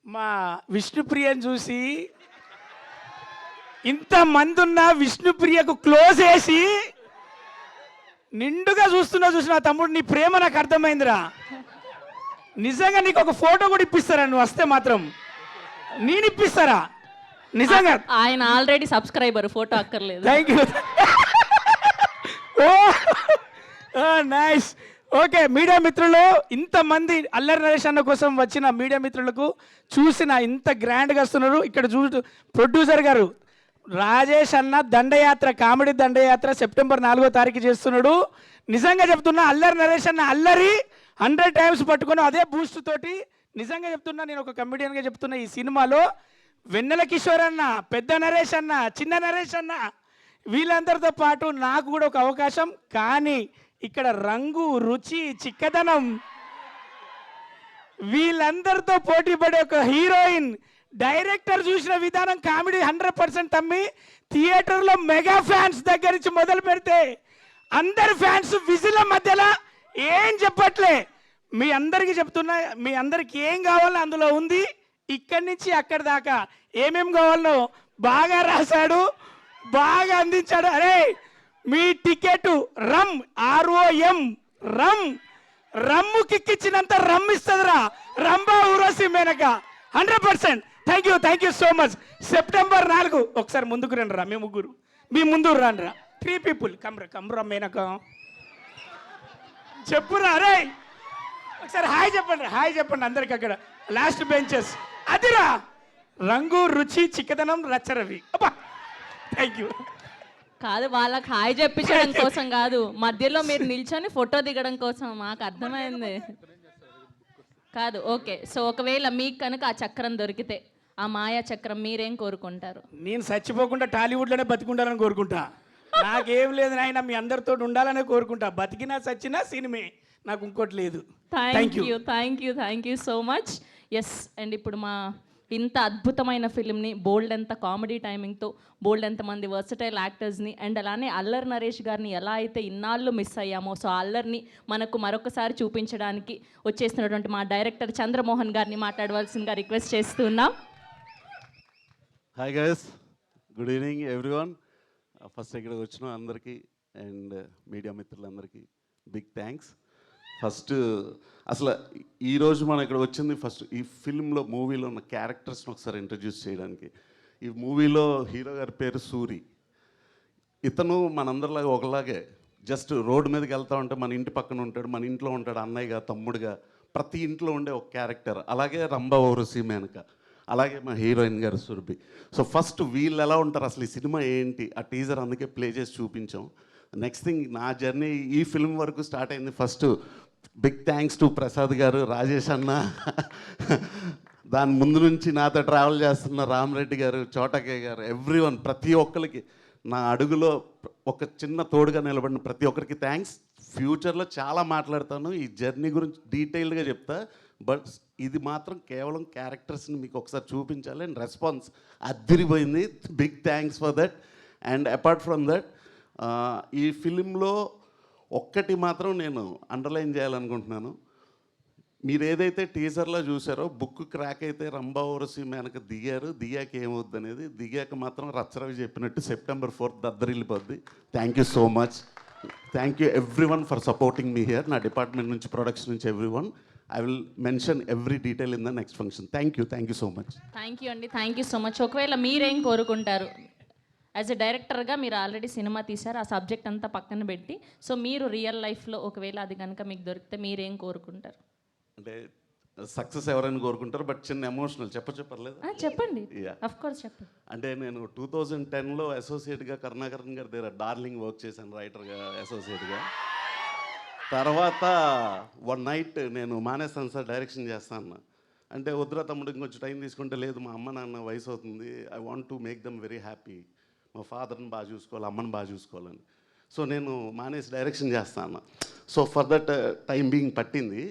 మా విష్ణుప్రియని చూసి ఇంతమంది ఉన్న విష్ణుప్రియకు క్లోజ్ వేసి నిండుగా చూస్తున్నా తమ్ముడు, నీ ప్రేమ నాకు అర్థమైందిరా. నిజంగా నీకు ఒక ఫోటో కూడా ఇప్పిస్తారా నువ్వు వస్తే మాత్రం? నేను ఇప్పిస్తారా నిజంగా? ఆయన ఆల్రెడీ సబ్స్క్రైబర్, ఫోటో అక్కర్లేదు. Thank you. Nice. Okay, media మిత్రులు, ఇంతమంది అల్లరి నరేష్ అన్న కోసం వచ్చిన మీడియా మిత్రులకు చూసిన ఇంత గ్రాండ్గా వస్తున్నారు. ఇక్కడ ప్రొడ్యూసర్ గారు రాజేష్ అన్న దండయాత్ర, కామెడీ దండయాత్ర సెప్టెంబర్ 4వ తారీఖు చేస్తున్నాడు. నిజంగా చెప్తున్నా, అల్లరి నరేష్ అన్న అల్లరి 100 times పట్టుకుని అదే బూస్ట్ తోటి. నిజంగా చెప్తున్నా, నేను ఒక కమెడియన్గా చెప్తున్నా, ఈ సినిమాలో వెన్నెల కిషోర్ అన్న, పెద్ద నరేష్ అన్న, చిన్న నరేష్ అన్న, వీళ్ళందరితో పాటు నాకు కూడా ఒక అవకాశం. కానీ ఇక్కడ రంగు, రుచి, చిక్కదనం, వీళ్ళందరితో పోటీ పడే ఒక హీరోయిన్, డైరెక్టర్ చూసిన విధానం కామెడీ 100% తమ్మి. థియేటర్లో మెగా ఫ్యాన్స్ దగ్గర నుంచి మొదలు పెడితే అందరి ఫ్యాన్స్ విజిల మధ్యలో ఏం చెప్పట్లే. మీ అందరికీ చెప్తున్నా, మీ అందరికి ఏం కావాలో అందులో ఉంది. ఇక్కడి నుంచి అక్కడి దాకా ఏమేం కావాలో బాగా రాశాడు, బాగా అందించాడు. అరే, మీ టికెట్ రమ్, ROM, రమ్ము కిక్కిచ్చినంత రమ్ ఇస్తుందిరా Rambha Urvashi Menaka. 100%. Thank you so much. September 4 ఒకసారి ముందుకు రండి రా, మీ ముగ్గురు మీ ముందు రండి రా. 3 people కమ్రా మేనక. చెప్పురా అరే, ఒకసారి హాయ్ చెప్పండి అందరికి అక్కడ లాస్ట్ బెంచెస్. అదిరా రంగు, రుచి, చిక్కదనం, రచ్చరవి. అబ్బా, థ్యాంక్ యూ. కాదు, వాళ్ళకి హాయ్ చెప్పించడం కోసం కాదు, మధ్యలో మీరు నిల్చొని ఫోటో దిగడం కోసం. మాకు అర్థమైంది కాదు. ఓకే, సో ఒకవేళ మీకు కనుక ఆ చక్రం దొరికితే, ఆ మాయా చక్రం, మీరేం కోరుకుంటారు? నేను చచ్చిపోకుండా టాలీవుడ్లోనే బతికుండాలని కోరుకుంటా. నాకేం లేదు నాయన, మీ అందరితో ఉండాలనే కోరుకుంటా. బతికినా చచ్చినా సినిమే, నాకు ఇంకోటి లేదు. Thank you so much. Yes and ఇప్పుడు మా ఇంత అద్భుతమైన ఫిల్మ్ని బోల్డ్ ఎంత కామెడీ టైమింగ్తో, బోల్డ్ ఎంతమంది వర్సటైల్ యాక్టర్స్ని, అండ్ అలానే అల్లరి నరేష్ గారిని ఎలా అయితే ఇన్నాళ్ళు మిస్ అయ్యామో, సో అల్లరిని మనకు మరొకసారి చూపించడానికి వచ్చేసినటువంటి మా డైరెక్టర్ చంద్రమోహన్ గారిని మాట్లాడవలసిందిగా రిక్వెస్ట్ చేస్తున్నాం. Hi guys, good evening everyone. First ఇక్కడికి వచ్చిన అందరికీ అండ్ మీడియా మిత్రులందరికీ బిగ్ థ్యాంక్స్. ఫస్ట్ అసలు ఈరోజు మనం ఇక్కడ వచ్చింది ఫస్ట్ ఈ ఫిల్మ్లో మూవీలో ఉన్న క్యారెక్టర్స్ని ఒకసారి ఇంట్రడ్యూస్ చేయడానికి. ఈ మూవీలో హీరో గారి పేరు సూరి. ఇతను మనందరిలాగా ఒకలాగే జస్ట్ రోడ్డు మీదకి వెళ్తా ఉంటే మన ఇంటి పక్కన ఉంటాడు, మన ఇంట్లో ఉంటాడు, అన్నయ్యగా తమ్ముడుగా ప్రతి ఇంట్లో ఉండే ఒక క్యారెక్టర్. అలాగే రంభా ఊర్వశి మేనక, అలాగే మా హీరోయిన్ గారు సురభి. సో ఫస్ట్ వీళ్ళు ఎలా ఉంటారు, అసలు ఈ సినిమా ఏంటి, ఆ టీజర్ అందుకే ప్లే చేసి చూపించాం. నెక్స్ట్ థింగ్, నా జర్నీ ఈ ఫిల్మ్ వరకు స్టార్ట్ అయింది. First big thanks to Prasad గారు, రాజేష్ అన్న, దాని ముందు నుంచి నాతో ట్రావెల్ చేస్తున్న రామరెడ్డి గారు, చోటకే గారు, ఎవ్రీవన్, ప్రతి ఒక్కరికి నా అడుగులో ఒక చిన్న తోడుగా నిలబడిన ప్రతి ఒక్కరికి థ్యాంక్స్. ఫ్యూచర్లో చాలా మాట్లాడతాను, ఈ జర్నీ గురించి డీటెయిల్డ్గా చెప్తా. బట్ ఇది మాత్రం కేవలం క్యారెక్టర్స్ని మీకు ఒకసారి చూపించాలి. అండ్ రెస్పాన్స్ అదిరిపోయింది. Big thanks for that. And apart from that, ఈ ఫిలింలో ఒక్కటి మాత్రం నేను అండర్లైన్ చేయాలనుకుంటున్నాను. మీరు ఏదైతే టీజర్లో చూసారో బుక్ క్రాక్ అయితే రంభా ఊర్వశి మేనక దిగారు, దిగాక ఏమవుద్ది అనేది, దిగాక మాత్రం రచ్చరవి చెప్పినట్టు September 4th దద్దరిల్లిపోద్ది. Thank you so much. Thank you everyone for supporting me here. నా డిపార్ట్మెంట్ నుంచి, ప్రొడక్షన్ నుంచి, everyone. I will mention every detail in the next function. Thank you so much. Thank you అండి, thank you so much. ఒకవేళ మీరేం కోరుకుంటారు? As a డైరెక్టర్గా మీరు already cinema తీశారు, ఆ సబ్జెక్ట్ అంతా పక్కన పెట్టి, సో మీరు రియల్ లైఫ్లో ఒకవేళ అది కనుక మీకు దొరికితే మీరేం కోరుకుంటారు? అంటే సక్సెస్ ఎవరైనా కోరుకుంటారు, బట్ చిన్న ఎమోషనల్ చెప్పలేదు. చెప్పండి, ఆఫ్ కోర్స్ చెప్పండి. అంటే నేను 2010లో అసోసియేట్గా కరుణాకరన్ గారి దగ్గర డార్లింగ్ వర్క్ చేశాను, రైటర్గా అసోసియేట్గా. తర్వాత వన్ నైట్ నేను మానేస్తాను సార్, డైరెక్షన్ చేస్తాను అంటే, వద్దురా తమ్ముడు ఇంకొంచెం టైం తీసుకుంటే, లేదు మా అమ్మ నాన్న వయసు అవుతుంది, I want to make them very happy, మా ఫాదర్ని బాగా చూసుకోవాలి, అమ్మని బాగా చూసుకోవాలని. సో నేను మానేసి డైరెక్షన్ చేస్తాను. So for that time being పట్టింది.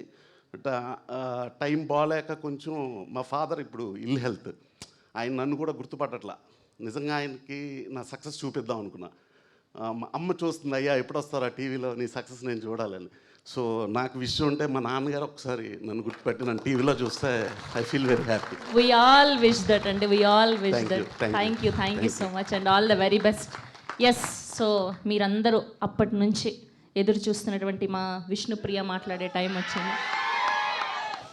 బట్ టైం బాగాలేక కొంచెం, మా ఫాదర్ ఇప్పుడు ఇల్ హెల్త్, ఆయన నన్ను కూడా గుర్తుపట్టట్లా. నిజంగా ఆయనకి నా సక్సెస్ చూపిద్దాం అనుకున్నా. మా అమ్మ చూస్తుంది, అయ్యా ఎప్పుడు వస్తారా టీవీలో నీ సక్సెస్ నేను చూడాలని. సో నాకు విషయం ఉంటే మా నాన్నగారు ఒకసారి నన్ను గుర్తుపెట్టి నన్ను టీవీలో చూస్తే I feel very happy. We all wish that అండి, we all wish Thank that. you, thank you. Thank you so much and all the very best. Yes, so మీరందరూ అప్పటి నుంచి ఎదురు చూస్తున్నటువంటి మా విష్ణుప్రియ మాట్లాడే టైం వచ్చింది.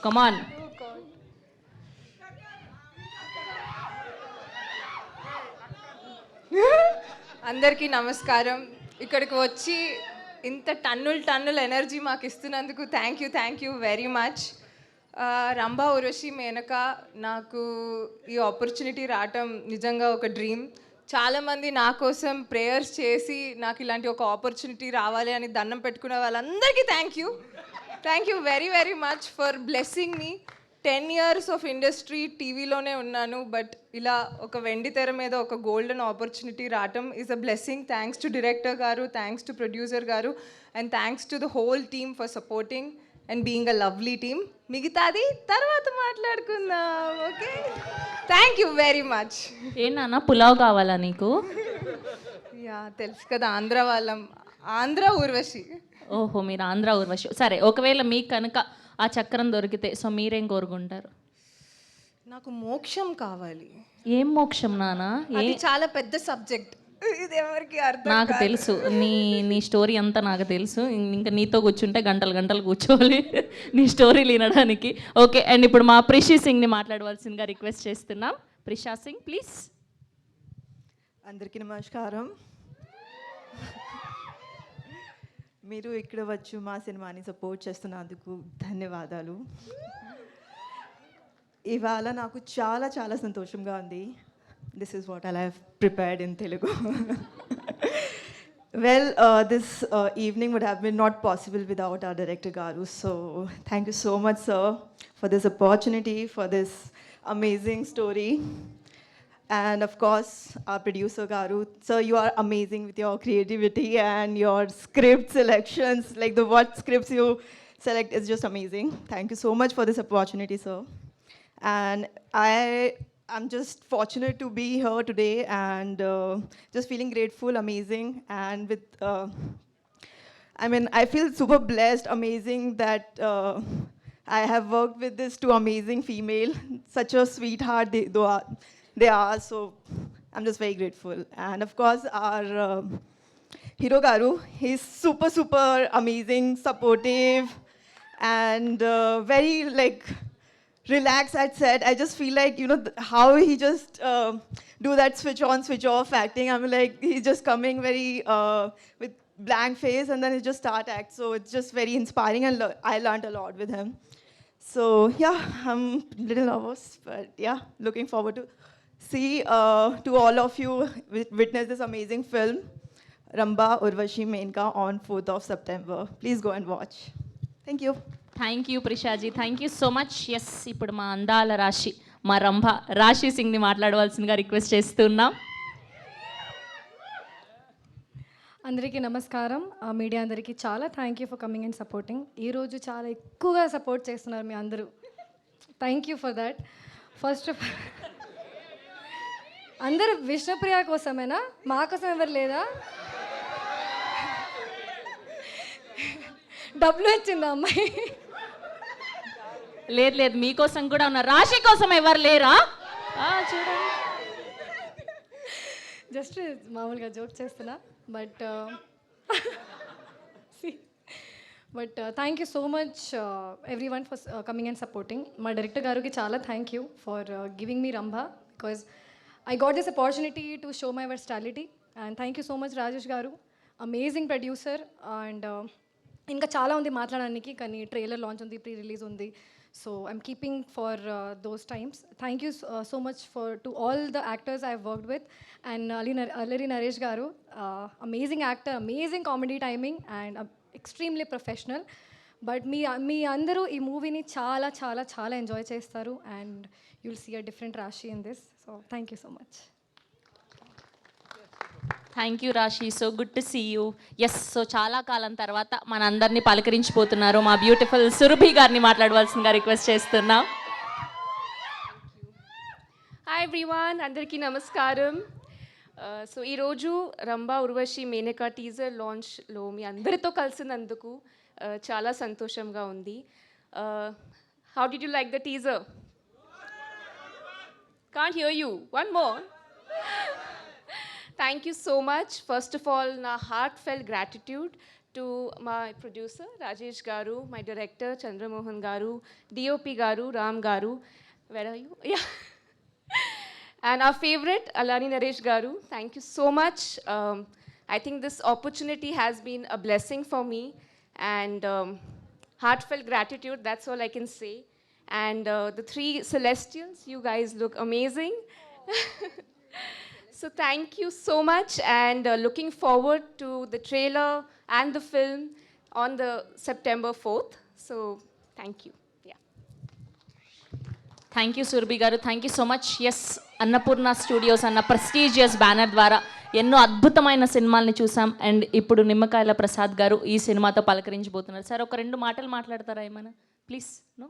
కమాన్. అందరికీ నమస్కారం. ఇక్కడికి వచ్చి ఇంత టన్నుల ఎనర్జీ మాకు ఇస్తున్నందుకు thank you very much. Rambha Urvashi Menaka, నాకు ఈ ఆపర్చునిటీ రావటం నిజంగా ఒక డ్రీమ్. చాలామంది నా కోసం ప్రేయర్స్ చేసి నాకు ఇలాంటి ఒక ఆపర్చునిటీ రావాలి అని దండం పెట్టుకునే వాళ్ళందరికీ thank you very much for blessing me. 10 years of industry టీవీలోనే ఉన్నాను, బట్ ఇలా ఒక వెండి తెర మీద ఒక గోల్డెన్ ఆపర్చునిటీ రావటం is a blessing. Thanks to director గారు, థ్యాంక్స్ టు ప్రొడ్యూసర్ గారు, and thanks to the whole team for supporting and being a lovely team. మిగతాది తర్వాత మాట్లాడుకుందాం, okay? Thank you very much. ఏంటన్నా పులావ్ కావాలా నీకు? యా, తెలుసు కదా ఆంధ్ర వాళ్ళం, ఆంధ్ర ఊర్వశి. ఓహో, మీరు ఆంధ్ర ఊర్వశి. సరే, ఒకవేళ మీకు కనుక ఆ చక్రం దొరికితే సో మీరేం కోరుకుంటారు? నాకు మోక్షం కావాలి. ఏం మోక్షం నానా? అది చాలా పెద్ద సబ్జెక్ట్, ఇది ఎవరికి అర్థం నాకు తెలుసు, నీ స్టోరీ అంతా నాకు తెలుసు. ఇంకా నీతో కూర్చుంటే గంటలు కూర్చోవాలి నీ స్టోరీ వినడానికి. ఓకే, అండ్ ఇప్పుడు మా ప్రిషి సింగ్ని మాట్లాడవలసిందిగా రిక్వెస్ట్ చేస్తున్నాం. ప్రిషా సింగ్ ప్లీజ్. అందరికీ నమస్కారం. మీరు ఇక్కడ వచ్చి మా సినిమాని సపోర్ట్ చేస్తున్నందుకు ధన్యవాదాలు. ఇవాళ నాకు చాలా సంతోషంగా ఉంది. This is what I have prepared in Telugu. Well, this evening would have been not possible without our director Garu. So thank you so much, sir, for this opportunity, for this amazing story. And of course, our producer Garu. Sir, you are amazing with your creativity and your script selections. Like what scripts you select is just amazing. Thank you so much for this opportunity, sir. And I'm just fortunate to be here today and just feeling grateful, amazing. And with, I feel super blessed, amazing that I have worked with this two amazing female, such a sweetheart. they are. So I'm just very grateful. And of course, our Hero Garu, he's super, super amazing, supportive, and very like relaxed at set. I just feel like, you know, how he just do that switch on, switch off acting. I'm like, he's just coming very with blank face and then he just start act. So it's just very inspiring, and I learned a lot with him. So yeah, I'm a little nervous, but yeah, looking forward to see to all of you witness this amazing film, Ramba Urvashi Menka, on 4th of September. Please go and watch. Thank you. Thank you Prisha ji, thank you so much. Yes, ఇప్పుడు మా అందాల రాశి, మా రంభ రాశి సింగ్ని మాట్లాడవలసిందిగా request చేస్తున్నాం. అందరికీ నమస్కారం. మీడియా అందరికీ చాలా thank you for coming and supporting. ఈరోజు చాలా ఎక్కువగా సపోర్ట్ చేస్తున్నారు మీ అందరూ. Thank you for that. First of అందరూ విష్ణుప్రియ కోసమేనా? మా కోసం ఎవరు లేదా? డబ్బులు వచ్చిందా అమ్మాయి? లేదు లేదు, మీకోసం కూడా ఉన్నారు. రాశి కోసం ఎవరు లేరా? చూడండి, జస్ట్ మామూలుగా జోక్ చేస్తున్నా. But thank you so much every one for coming and supporting. మా డైరెక్టర్ గారికి చాలా thank you for giving me Rambha, because I got this opportunity to show my versatility, and thank you so much Rajesh garu, amazing producer. And ఇంకా చాలా ఉంది మాట్లాడడానికి, కానీ trailer launch ఉంది, pre release ఉంది. So I'm keeping for those times. Thank you so much for to all the actors I worked with. And Allari Naresh గారు, amazing actor, amazing comedy timing and extremely professional. But మీ అందరూ ఈ మూవీని చాలా చాలా చాలా ఎంజాయ్ చేస్తారు, and you'll see a different Rashi in this. So thank you so much. Thank you Raashi, so good to see you. Yes, so చాలా కాలం తర్వాత మనందరినీ పలకరించిపోతున్నారు మా బ్యూటిఫుల్ సురభి గారిని మాట్లాడవలసిందిగా రిక్వెస్ట్ చేస్తున్నాం. హాయ్ ఎవ్రీవన్, అందరికీ నమస్కారం. సో ఈరోజు రంభా ఉర్వశి మేనకా టీజర్ లాంచ్లో మీ అందరితో కలిసినందుకు చాలా సంతోషంగా ఉంది. How did you like the teaser? Can't hear you. One more. Thank you so much. First of all, na heartfelt gratitude to my producer Rajesh garu, my director Chandra Mohan garu, DOP garu Ram garu. Where are you? Yeah. And our favorite Alani Naresh garu. Thank you so much. I think this opportunity has been a blessing for me, and heartfelt gratitude. That's all I can say. And the three celestials, you guys look amazing. So thank you so much, and looking forward to the trailer and the film on the September 4th. So thank you. Yeah. Thank you Surabhi గారు, thank you so much. Yes, Annapurna studios అన్న prestigious banner ద్వారా ఎన్నో అద్భుతమైన సినిమాల్ని చూసాం, and ఇప్పుడు నిమ్మకాయల ప్రసాద్ గారు ఈ సినిమాతో పలకరించబోతున్నారు. సార్, ఒక 2 మాటలు మాట్లాడతారా ఏమైనా ప్లీజ్? No,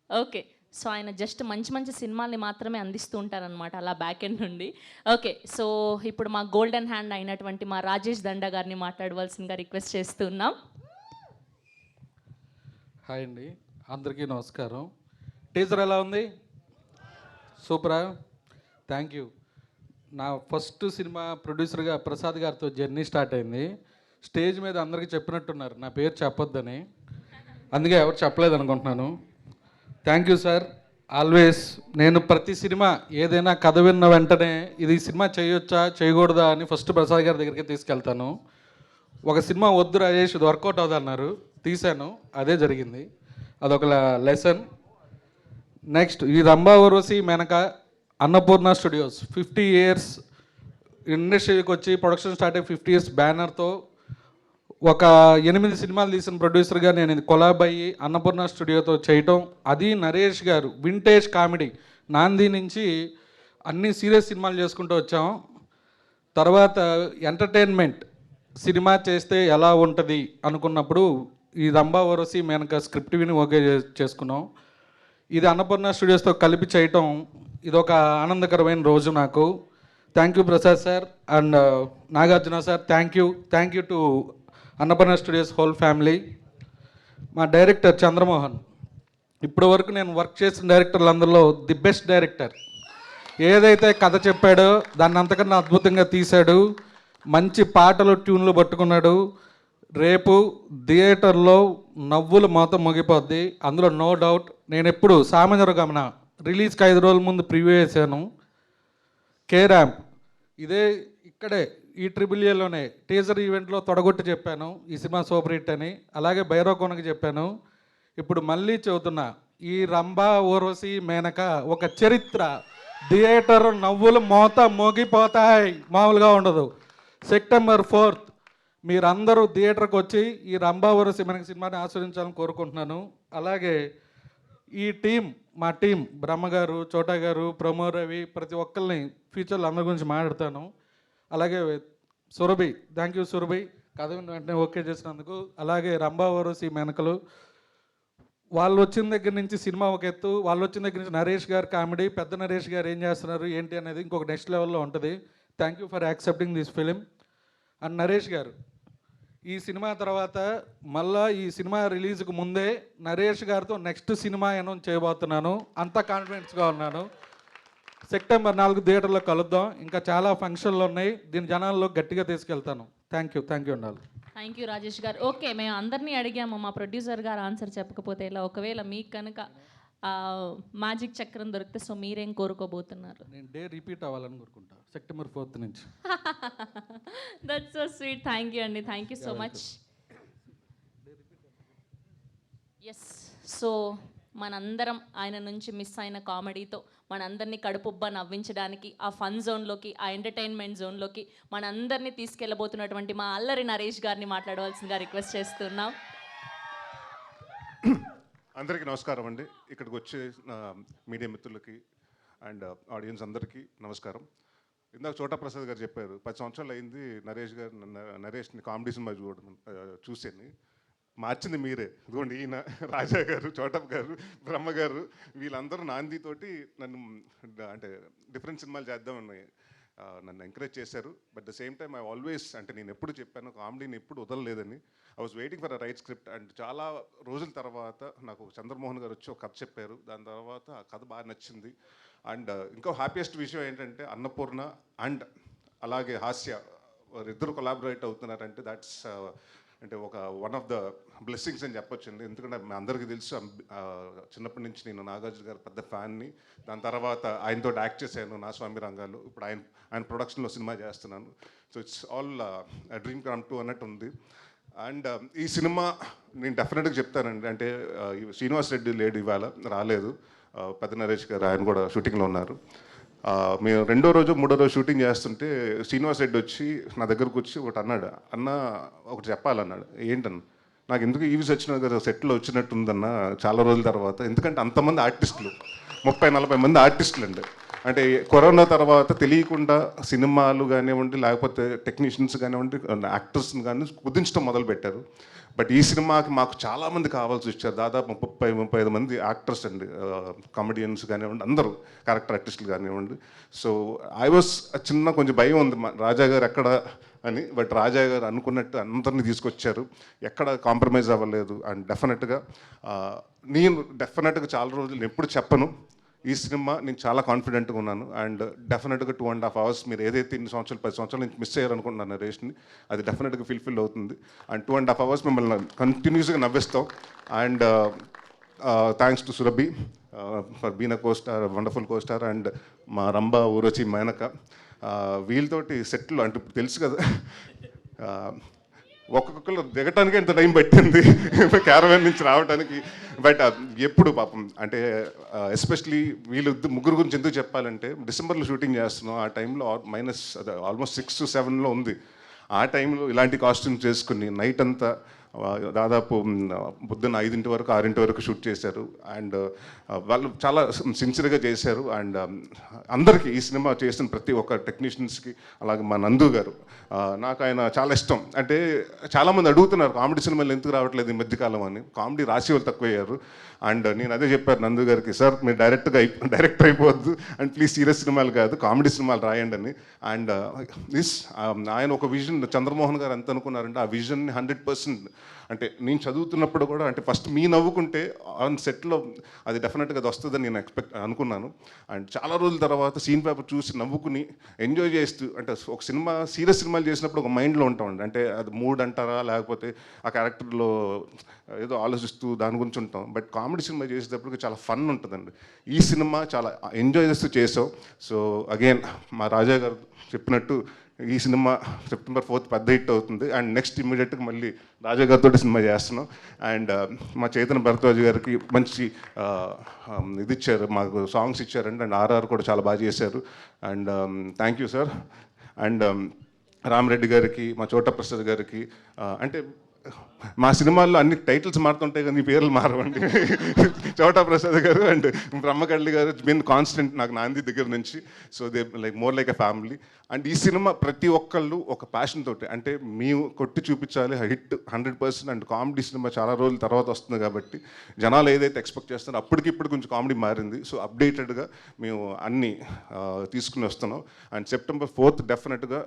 okay. సో ఆయన జస్ట్ మంచి మంచి సినిమాల్ని మాత్రమే అందిస్తూ ఉంటారనమాట, అలా బ్యాక్ ఎండ్ నుండి. ఓకే, సో ఇప్పుడు మా గోల్డెన్ హ్యాండ్ అయినటువంటి మా రాజేష్ దండా గారిని మాట్లాడవలసిందిగా రిక్వెస్ట్ చేస్తున్నాం. హాయ్ అండి, అందరికీ నమస్కారం. టీజర్ ఎలా ఉంది? సూపరా? Thank you. నా ఫస్ట్ సినిమా ప్రొడ్యూసర్గా ప్రసాద్ గారితో జర్నీ స్టార్ట్ అయింది. స్టేజ్ మీద అందరికీ చెప్పినట్టున్నారు నా పేరు చెప్పొద్దని, అందుకే ఎవరు చెప్పలేదు అనుకుంటున్నాను. Thank you sir. ఆల్వేస్ నేను ప్రతి సినిమా ఏదైనా కథ విన్న వెంటనే ఇది సినిమా చేయొచ్చా చేయకూడదా అని ఫస్ట్ ప్రసాద్ గారి దగ్గరికి తీసుకెళ్తాను. ఒక సినిమా వద్దు రాజేష్, ఇది వర్కౌట్ అవుతుంది అన్నారు, తీశాను, అదే జరిగింది. అదొక లెసన్. నెక్స్ట్, ఈ రంభా ఉర్వశి మేనకా అన్నపూర్ణ స్టూడియోస్ 50 years ఇండస్ట్రీకి వచ్చి ప్రొడక్షన్ స్టార్ట్ అయ్యి 50 years బ్యానర్తో ఒక 8 సినిమాలు తీసిన ప్రొడ్యూసర్గా నేను ఇది కొలాబ్ అయ్యి అన్నపూర్ణ స్టూడియోతో చేయటం, అది నరేష్ గారు వింటేజ్ కామెడీ నాంది నుంచి అన్ని సీరియస్ సినిమాలు చేసుకుంటూ వచ్చాం. తర్వాత ఎంటర్టైన్మెంట్ సినిమా చేస్తే ఎలా ఉంటుంది అనుకున్నప్పుడు ఈ రంభా ఉర్వశి మేనకా స్క్రిప్ట్ విని ఓకే చేసుకున్నాం. ఇది అన్నపూర్ణ స్టూడియోస్తో కలిపి చేయటం ఇదొక ఆనందకరమైన రోజు నాకు. Thank you Prasad sir and Nagarjuna sir. Thank you to Annapurna studios whole family. మా డైరెక్టర్ చంద్రమోహన్, ఇప్పటి వరకు నేను వర్క్ చేసిన డైరెక్టర్లందరిలో ది బెస్ట్ డైరెక్టర్. ఏదైతే కథ చెప్పాడో దాన్ని అంతకన్నా అద్భుతంగా తీశాడు. మంచి పాటలు ట్యూన్లు పట్టుకున్నాడు. రేపు థియేటర్లో నవ్వులు మాత్రం మోగిపోద్ది, అందులో నో డౌట్. నేను ఎప్పుడు సామాన్య గమన రిలీజ్కి 5 రోజుల ముందు ప్రివ్యూ చేశాను. కే ర్యాంప్ ఇదే ఇక్కడే ఈ ట్రిబులియలోనే టీజర్ ఈవెంట్లో తొడగొట్టి చెప్పాను ఈ సినిమా సూపర్ హిట్ అని. అలాగే భైరవకోనకి చెప్పాను. ఇప్పుడు మళ్ళీ చెబుతున్నా, ఈ రంభా ఊర్వశి మేనక ఒక చరిత్ర. థియేటర్ నవ్వులు మోగిపోతాయి, మామూలుగా ఉండదు. సెప్టెంబర్ 4th మీరందరూ థియేటర్కి వచ్చి ఈ రంభా ఊర్వశి మేనక సినిమాని ఆస్వాదించాలని కోరుకుంటున్నాను. అలాగే ఈ మా టీం బ్రహ్మగారు, చోటా గారు, ప్రమో రవి, ప్రతి ఒక్కరిని ఫ్యూచర్లో అందరి గురించి మాట్లాడతాను. అలాగే సురభి, థ్యాంక్ యూ సురభి, కథ వెంటనే ఓకే చేసినందుకు. అలాగే రంభా ఊర్వశి మేనకలు వాళ్ళు వచ్చిన దగ్గర నుంచి సినిమా ఒక ఎత్తు, వాళ్ళు వచ్చిన దగ్గర నుంచి నరేష్ గారు కామెడీ, పెద్ద నరేష్ గారు ఏం చేస్తున్నారు ఏంటి అనేది ఇంకొక నెక్స్ట్ లెవెల్లో ఉంటుంది. Thank you for accepting this film. And Naresh గారు, ఈ సినిమా తర్వాత మళ్ళా ఈ సినిమా రిలీజ్కి ముందే నరేష్ గారితో నెక్స్ట్ సినిమా అనౌన్స్ చేయబోతున్నాను. అంత కాన్ఫిడెన్స్గా ఉన్నాను. సెప్టెంబర్ 4 థియేటర్లో కలుద్దాం. ఇంకా చాలా ఫంక్షన్లు ఉన్నాయి, దీని జనాల్లో గట్టిగా తీసుకెళ్తాను. థ్యాంక్ యూ ఉండాలి. థ్యాంక్ యూ రాజేష్ గారు. ఓకే, మేము అందరినీ అడిగాము, మా ప్రొడ్యూసర్ గారు ఆన్సర్ చెప్పకపోతే ఇలా. ఒకవేళ మీకు కనుక మ్యాజిక్ చక్రం దొరికితే సో మీరేం కోరుకోబోతున్నారు? నేను డే రిపీట్ అవ్వాలని కోరుకుంటా సెప్టెంబర్ 4th నుంచి. That's so sweet. Thank you అండి, thank you so much. Yes, so మనందరం ఆయన నుంచి మిస్ అయిన కామెడీతో మనందరినీ కడుపుబ్బా నవ్వించడానికి, ఆ ఫన్ జోన్లోకి, ఆ ఎంటర్టైన్మెంట్ జోన్లోకి మనందరినీ తీసుకెళ్ళబోతున్నటువంటి మా అల్లరి నరేష్ గారిని మాట్లాడవలసిందిగా రిక్వెస్ట్ చేస్తున్నాం. అందరికీ నమస్కారం అండి. ఇక్కడికి వచ్చే మీడియా మిత్రులకి అండ్ ఆడియన్స్ అందరికీ నమస్కారం. ఇందాక చోటా ప్రసాద్ గారు చెప్పారు 10 సంవత్సరాలు అయింది నరేష్ని కామెడీ సినిమా చూసాను. మార్చింది మీరే. ఇదిగోండి ఈయన రాజా గారు, చోటప్ గారు, బ్రహ్మ గారు, వీళ్ళందరూ నాందితోటి నన్ను అంటే డిఫరెంట్ సినిమాలు చేద్దామని నన్ను ఎంకరేజ్ చేశారు. But the same time I always, అంటే నేను ఎప్పుడు చెప్పాను కామెడీని ఎప్పుడు వదలలేదని. I was waiting for a right script. And చాలా రోజుల తర్వాత నాకు చంద్రమోహన్ గారు వచ్చి ఒక కథ చెప్పారు. దాని తర్వాత ఆ కథ బాగా నచ్చింది. అండ్ ఇంకో హ్యాపీయెస్ట్ విషయం ఏంటంటే అన్నపూర్ణ అండ్ అలాగే హాస్య ఇద్దరు కొలాబరేట్ అవుతున్నారంటే దాట్స్ అంటే వన్ ఆఫ్ ద బ్లెస్సింగ్స్ అని చెప్పొచ్చండి. ఎందుకంటే మీ అందరికీ తెలుసు, చిన్నప్పటి నుంచి నేను నాగార్జున గారు పెద్ద ఫ్యాన్ని. దాని తర్వాత ఆయనతో యాక్ట్ చేశాను నా స్వామి రంగాలు. ఇప్పుడు ఆయన ప్రొడక్షన్లో సినిమా చేస్తున్నాను. So it's all dream come true అన్నట్టు ఉంది. అండ్ ఈ సినిమా నేను డెఫినెట్గా చెప్తానండి. అంటే శ్రీనివాస్ రెడ్డి లేడు, ఇవాళ రాలేదు. పెద్ద నరేష్ గారు ఆయన కూడా షూటింగ్లో ఉన్నారు. మేము 2వ రోజు 3వ రోజు షూటింగ్ చేస్తుంటే శ్రీనివాస్ రెడ్డి వచ్చి నా దగ్గరకు వచ్చి ఒకటి అన్నాడు, అన్న ఒకటి చెప్పాలన్నాడు. ఏంటన్నా? నాకు ఎందుకు ఈవి సచ్చినాథ్ గారు సెట్లో వచ్చినట్టుందన్న చాలా రోజుల తర్వాత. ఎందుకంటే అంతమంది ఆర్టిస్టులు, 30-40 మంది ఆర్టిస్టులు అండి. అంటే కరోనా తర్వాత తెలియకుండా సినిమాలు కానివ్వండి, లేకపోతే టెక్నీషియన్స్ కానివ్వండి, యాక్టర్స్ని కానీ కుదించడం మొదలుపెట్టారు. బట్ ఈ సినిమాకి మాకు చాలామంది కావాల్సి వచ్చారు. దాదాపు 30-35 మంది యాక్టర్స్ అండి, కామెడియన్స్ కానివ్వండి, అందరూ క్యారెక్టర్ ఆర్టిస్టులు కానివ్వండి. సో ఐ వాస్ కొంచెం భయం ఉంది రాజా గారు ఎక్కడ అని. బట్ రాజా గారు అనుకున్నట్టు అందరినీ తీసుకొచ్చారు, ఎక్కడ కాంప్రమైజ్ అవ్వలేదు. అండ్ డెఫినెట్గా చాలా రోజులు ఎప్పుడు చెప్పను, ఈ సినిమా నేను చాలా కాన్ఫిడెంట్గా ఉన్నాను. అండ్ డెఫినెట్గా 2.5 hours మీరు ఏదైతే 10 సంవత్సరాల నుంచి మిస్ అయ్యారనుకుంటున్నాను నరేష్ని, అది డెఫినెట్గా ఫుల్ఫిల్ అవుతుంది. అండ్ 2.5 hours మిమ్మల్ని కంటిన్యూస్గా నవ్విస్తాం. And thanks to Surabhi for been a costar, wonderful costar. And మా రంభా ఊర్వశి మేనక, వీళ్ళతోటి సెట్లు అంటే తెలుసు కదా, ఒక్కొక్కరు దిగటానికి ఎంత టైం పట్టింది క్యారవాన్ నుంచి రావడానికి. బట్ ఎప్పుడు పాపం అంటే ఎస్పెషలీ వీళ్ళు ముగ్గురు గురించి ఎందుకు చెప్పాలంటే, డిసెంబర్లో షూటింగ్ చేస్తున్నాం. ఆ టైంలో ఆల్మోస్ట్ 6 to 7 ఉంది. ఆ టైంలో ఇలాంటి కాస్ట్యూమ్స్ చేసుకుని నైట్ అంతా దాదాపు పొద్దున్న 5 వరకు 6 వరకు షూట్ చేశారు. అండ్ వాళ్ళు చాలా సిన్సియర్గా చేశారు. అండ్ అందరికీ ఈ సినిమా చేసిన ప్రతి ఒక్క టెక్నీషియన్స్కి, అలాగే మా నందు గారు, నాకు ఆయన చాలా ఇష్టం. అంటే చాలామంది అడుగుతున్నారు కామెడీ సినిమాలు ఎందుకు రావట్లేదు ఈ మధ్యకాలం అని. కామెడీ రాసి వాళ్ళు తక్కువయ్యారు. అండ్ నేను అదే చెప్పాను నందు గారికి, సార్ మీరు డైరెక్టర్ అయిపోవద్దు అండ్ ప్లీజ్ సీరియస్ సినిమాలు కాదు కామెడీ సినిమాలు రాయండి అని. అండ్ ఆయన ఒక విజన్, చంద్రమోహన్ గారు ఎంత అనుకున్నారంటే ఆ విజన్ని 100% అంటే నేను చదువుతున్నప్పుడు కూడా అంటే ఫస్ట్ మీ నవ్వుకుంటే ఆన్ సెట్లో అది డెఫినెట్గా అది వస్తుందని నేను అనుకున్నాను. అండ్ చాలా రోజుల తర్వాత సీన్ పేపర్ చూసి నవ్వుకుని ఎంజాయ్ చేస్తూ, అంటే ఒక సినిమా సీరియస్ సినిమాలు చేసినప్పుడు ఒక మైండ్లో ఉంటామండి, అంటే అది మూడ్ అంటారా లేకపోతే ఆ క్యారెక్టర్లో ఏదో ఆలోచిస్తూ దాని గురించి ఉంటాం. బట్ కామెడీ సినిమా చేసేటప్పుడు చాలా ఫన్ ఉంటుందండి. ఈ సినిమా చాలా ఎంజాయ్ చేస్తూ చేసాం. సో అగైన్ మా రాజా గారు చెప్పినట్టు ఈ సినిమా September 4th పెద్ద హిట్ అవుతుంది. అండ్ నెక్స్ట్ ఇమ్మీడియట్గా మళ్ళీ రాజా గారితో సినిమా చేస్తున్నాం. అండ్ మా చైతన్య భరద్వాజ్ గారికి మంచి ఇది ఇచ్చారు, మాకు సాంగ్స్ ఇచ్చారండి. అండ్ RR కూడా చాలా బాగా చేశారు. And thank you sir. And Rama Reddy గారికి, మా చోటా ప్రసాద్ గారికి, అంటే మా సినిమాల్లో అన్ని టైటిల్స్ మారుతుంటాయి కానీ పేర్లు మారవండి. చోటా ప్రసాద్ గారు అండ్ బ్రహ్మకళ్ళి గారు బిన్ కాన్స్టెంట్ నాకు నాంది దగ్గర నుంచి. So they like more like a family. And ఈ సినిమా ప్రతి ఒక్కళ్ళు ఒక ప్యాషన్ తోటి, అంటే మేము కొట్టి చూపించాలి హిట్ 100%. అండ్ కామెడీ సినిమా చాలా రోజుల తర్వాత వస్తుంది కాబట్టి జనాలు ఏదైతే ఎక్స్పెక్ట్ చేస్తున్నారో అప్పటికిప్పుడు కొంచెం కామెడీ మారింది. సో అప్డేటెడ్గా మేము అన్నీ తీసుకుని వస్తున్నాం. అండ్ September 4th డెఫినెట్గా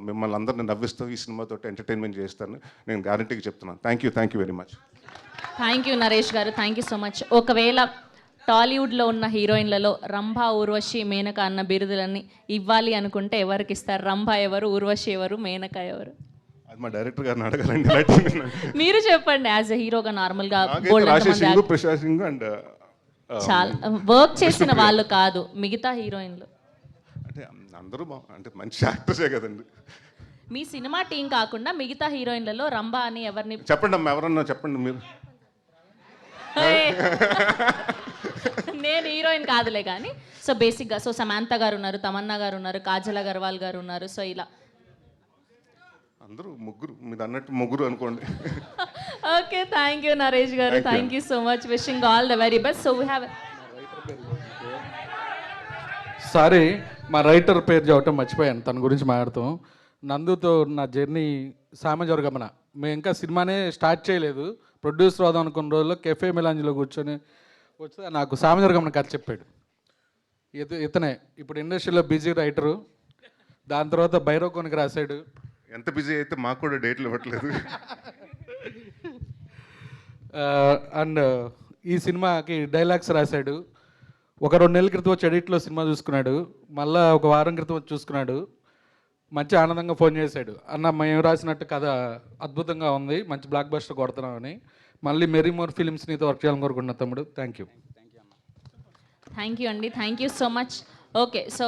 మిమ్మల్ని అందరిని నవ్విస్తాం, ఈ సినిమాతో ఎంటర్టైన్మెంట్ చేస్తాను నేను గ్యారంటీగా చెప్తున్నాను. Thank you very much. Thank you Naresh గారు, థ్యాంక్ యూ సో మచ్. ఒకవేళ టాలీవుడ్లో ఉన్న హీరోయిన్లలో రంభ, ఊర్వశి, మేనక అన్న బిరుదులన్నీ ఇవ్వాలి అనుకుంటే ఎవరికి ఇస్తారు? రంభ ఎవరు, ఊర్వశి ఎవరు, మేనక ఎవరు? అది మా డైరెక్టర్ గారిని అడగాలండి. మీరు చెప్పండి. యాజ్ ఎ హీరోగా నార్మల్గా ప్రశాంత్ సింగ్ అండ్ చాలా వర్క్ చేసిన వాళ్ళు కాదు మిగతా హీరోయిన్లు, అంటే అందరూ అంటే మంచి యాక్టర్సే కదండి. మీ సినిమా టీం కాకుండా మిగతా హీరోయిన్లలో రంభ అని ఎవరిని చెప్పండి అమ్మా, ఎవరన్నా చెప్పండి మీరు. నేను హీరోయిన్ కాదులే కానీ. సో బేసిక్గా సో సమాంత గారు ఉన్నారు, తమన్నా గారు ఉన్నారు, కాజల్ అగర్వాల్ గారు ఉన్నారు. సో ఇలా అందరూ ముగ్గురు, మీరు అన్నట్టు ముగ్గురు అనుకోండి. ఓకే, థ్యాంక్ యూ నరేష్ గారు, thank you so much. Wishing all the very best. So we have sorry, మా రైటర్ పేరు చెప్పటం మర్చిపోయాను, తన గురించి మాట్లాడుతాం. నందుతో నా జర్నీ సామజవర్గమన. మేము ఇంకా సినిమానే స్టార్ట్ చేయలేదు, ప్రొడ్యూసర్ అవుదాం అనుకున్న రోజుల్లో కెఫే మిలాంజ్లో కూర్చొని వస్తే నాకు సామజవర్గమన కథ చెప్పాడు. ఇతనే ఇప్పుడు ఇండస్ట్రీలో బిజీ రైటరు. దాని తర్వాత భైరవకోనికి రాశాడు. ఎంత బిజీ అయితే మాకు కూడా డేట్లు ఇవ్వట్లేదు. అండ్ ఈ సినిమాకి డైలాగ్స్ రాశాడు. ఒక 2 నెలల క్రితం వచ్చి ఎడిట్లో సినిమా చూసుకున్నాడు, మళ్ళీ ఒక వారం క్రితం వచ్చి చూసుకున్నాడు. మంచి ఆనందంగా ఫోన్ చేశాడు, అన్న మేము రాసినట్టు కథ అద్భుతంగా ఉంది, మంచి బ్లాక్ బస్టర్ కొడుతున్నామని. మళ్ళీ మెరీ మోర్ ఫిలిమ్స్ నీతో వర్క్ చేయాలని కోరుకుంటున్నా తమ్ముడు. Thank you. థ్యాంక్ యూ అండి, thank you so much. Okay, so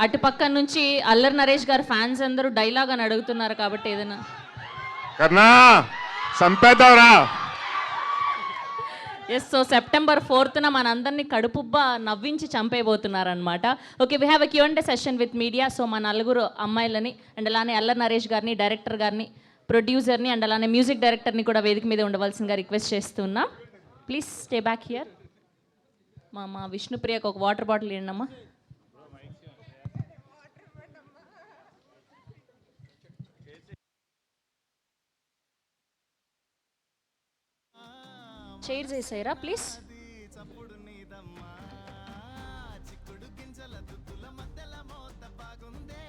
అటుపక్క నుంచి అల్లరి నరేష్ గారు ఫ్యాన్స్ అందరూ డైలాగ్ అని అడుగుతున్నారు కాబట్టి ఏదైనా కర్ణా సంపేదవరా. ఎస్, సో September 4th మనందరినీ కడుపుబ్బా నవ్వించి చంపేయబోతున్నారనమాట. Okay, we have a Q&A session with media. So మా నలుగురు అమ్మాయిలని అండ్ అలానే అల్లరి నరేష్ గారిని, డైరెక్టర్ గారిని, ప్రొడ్యూసర్ని అండ్ అలానే మ్యూజిక్ డైరెక్టర్ని కూడా వేదిక మీద ఉండవలసిందిగా రిక్వెస్ట్ చేస్తున్నా. Please stay back here. మా విష్ణుప్రియకు ఒక వాటర్ బాటిల్ ఇవ్వండమ్మా. చైర్స్ వేసాయిరా ప్లీజ్. చిక్కుడు గింజల దుద్దుల మధ్యల మోత బాగుందే,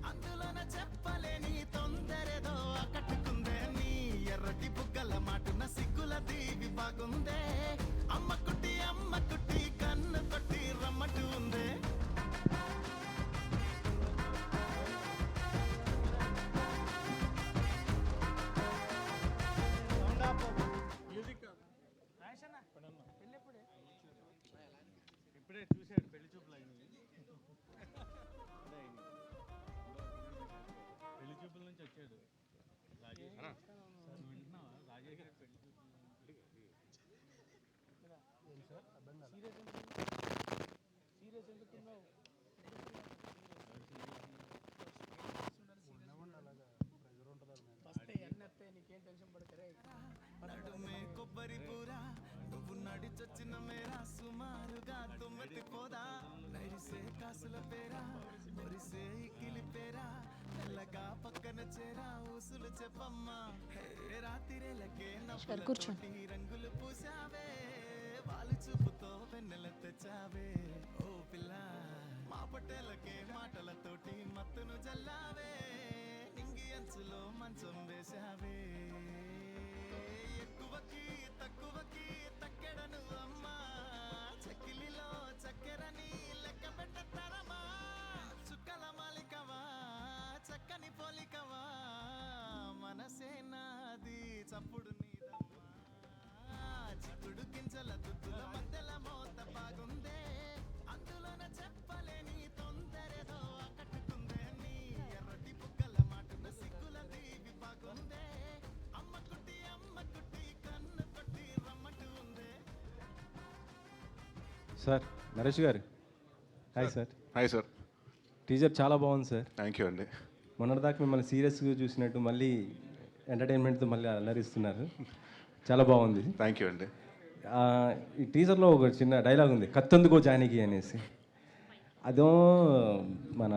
అందులోన చెప్పలేని తొందరేదో కట్టుకుందే, నీ ఎర్రటి బుగ్గల మాటున సిగ్గుల దీవి బాగుందే, అమ్మ కుట్టి కన్ను కొట్టి రమ్మట్టు ఉందే. నడుమే కొబ్బరి పూర నువ్వు నడిచొచ్చిన మేరా, సుమారుగా 9 పోదా, నడిసే కాసుల పేరా, ఒరిసే ఇకిలి పేరా, మెల్లగా పక్కన చేరా, ఊసులు చెప్పమ్మా. రాత్రిలకే నవ్వులతోటి రంగులు పూసావే, వాళ్ళు చూపుతో వెన్నెల తెచ్చావే. ఓ పిల్ల మా పట్టేలకే మాటలతోటి మత్తును జల్లావే, నింగి అంచులో మంచం వేశావే. సప్పుడు నీదమ్మా చిక్కుడు గింజల దుద్దుల మధ్యల మోత బాగుందే అందులోన చెప్పలేని తొందరదో కట్టుకుందే నీ ఎర్రటి బుగ్గల మాటున సిగ్గుల దీవి బాగుందే అమ్మ కుట్టి కన్ను కొట్టి రమ్మట్టు ఉందే. సార్ నరేష్ గారు hi sir. Hi sir. Teaser చాలా బాగుంది సార్. థ్యాంక్ యూ అండి. మొన్నటిదాకా మిమ్మల్ని సీరియస్గా చూసినట్టు మళ్ళీ ఎంటర్టైన్మెంట్తో మళ్ళీ అల్లరిస్తున్నారు, చాలా బాగుంది. థ్యాంక్ యూ అండి. ఈ టీజర్లో ఒక చిన్న డైలాగ్ ఉంది, కత్తందుకో జానకి అనేసి. అదో మన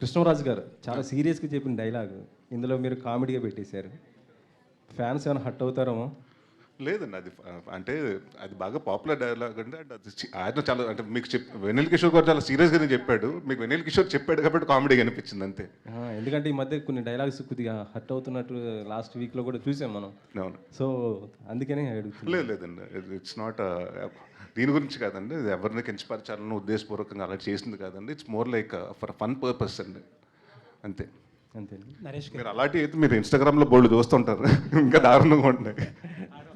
కృష్ణరాజు గారు చాలా సీరియస్గా చెప్పిన డైలాగ్ ఇందులో మీరు కామెడీగా పెట్టేశారు. ఫ్యాన్స్ ఏమైనా హట్ అవుతారేమో? లేదండి, అది అంటే అది బాగా పాపులర్ డైలాగ్ అండి. అండ్ అది ఆయన చాలా అంటే మీకు వెన్నెల కిషోర్ గారు చాలా సీరియస్గానే చెప్పాడు, మీకు వెన్నెల కిషోర్ చెప్పాడు కాబట్టి కామెడీ అనిపించింది అంతే. ఎందుకంటే ఈ మధ్య కొన్ని డైలాగ్స్ కొద్దిగా హట్ అవుతున్నట్టు లాస్ట్ వీక్లో కూడా చూసాం మనం. అవును. సో అందుకనే అడుగుతున్నాను. లేదండి, ఇట్స్ నాట్ దీని గురించి కాదండి, ఇది ఎవరిని కించపరచాలని ఉద్దేశపూర్వకంగా అలా చేసింది కాదండి. It's more like for fun purpose అండి, అంతే. అంతే. నరేష్ మీరు అలాంటి అయితే మీరు ఇన్స్టాగ్రామ్లో బోల్డ్ చూస్తుంటారు, ఇంకా దారుణంగా ఉంటాయి.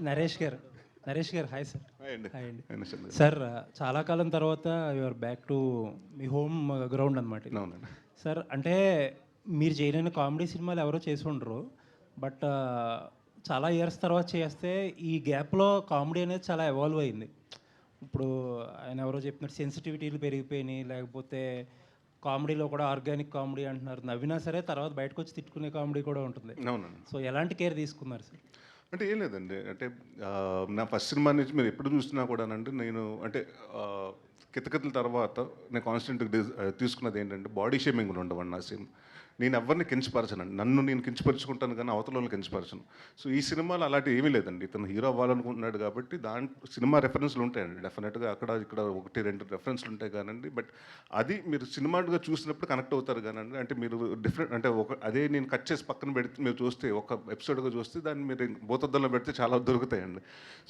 నరేష్ గారు హాయ్ సార్. హాయ్ అండి. సార్ చాలా కాలం తర్వాత your back to me home ground అనమాట. అవునండి సార్. అంటే మీరు చేయలేని కామెడీ సినిమాలు ఎవరో చేసి ఉండరు, బట్ చాలా ఇయర్స్ తర్వాత చేస్తే ఈ గ్యాప్లో కామెడీ అనేది చాలా ఎవాల్వ్ అయింది. ఇప్పుడు ఆయన ఎవరో చెప్పినట్టు సెన్సిటివిటీలు పెరిగిపోయినాయి, లేకపోతే కామెడీలో కూడా ఆర్గానిక్ కామెడీ అంటున్నారు. నవ్వినా సరే తర్వాత బయటకు వచ్చి తిట్టుకునే కామెడీ కూడా ఉంటుంది. అవునండి. సో ఎలాంటి కేర్ తీసుకున్నారు సార్? అంటే ఏం లేదండి, అంటే నా ఫస్ట్ సినిమా నుంచి మీరు ఎప్పుడు చూస్తున్నా కూడానండి, నేను అంటే కితకితల తర్వాత నేను కాన్స్టెంట్గా తీసుకున్నది ఏంటంటే బాడీ షేమింగ్ ఉండవండి నా సినిమా. నేను ఎవరిని కించపరచనండి, నన్ను నేను కించపరుచుకుంటాను కానీ అవతల వాళ్ళు కించపరచను. సో ఈ సినిమాలో అలాంటి ఏమీ లేదండి. ఇతను హీరో అవ్వాలనుకుంటున్నాడు కాబట్టి దాంట్లో సినిమా రెఫరెన్స్లు ఉంటాయండి, డెఫినెట్గా అక్కడ ఇక్కడ 1-2 రెఫరెన్స్లు ఉంటాయి కానండి. బట్ అది మీరు సినిమాగా చూసినప్పుడు కనెక్ట్ అవుతారు కానండి. అంటే మీరు డిఫరెంట్ అంటే అదే నేను కట్ చేసి పక్కన పెడితే మీరు చూస్తే ఒక ఎపిసోడ్గా చూస్తే దాన్ని మీరు భూతద్దంలో పెడితే చాలా దొరుకుతాయండి.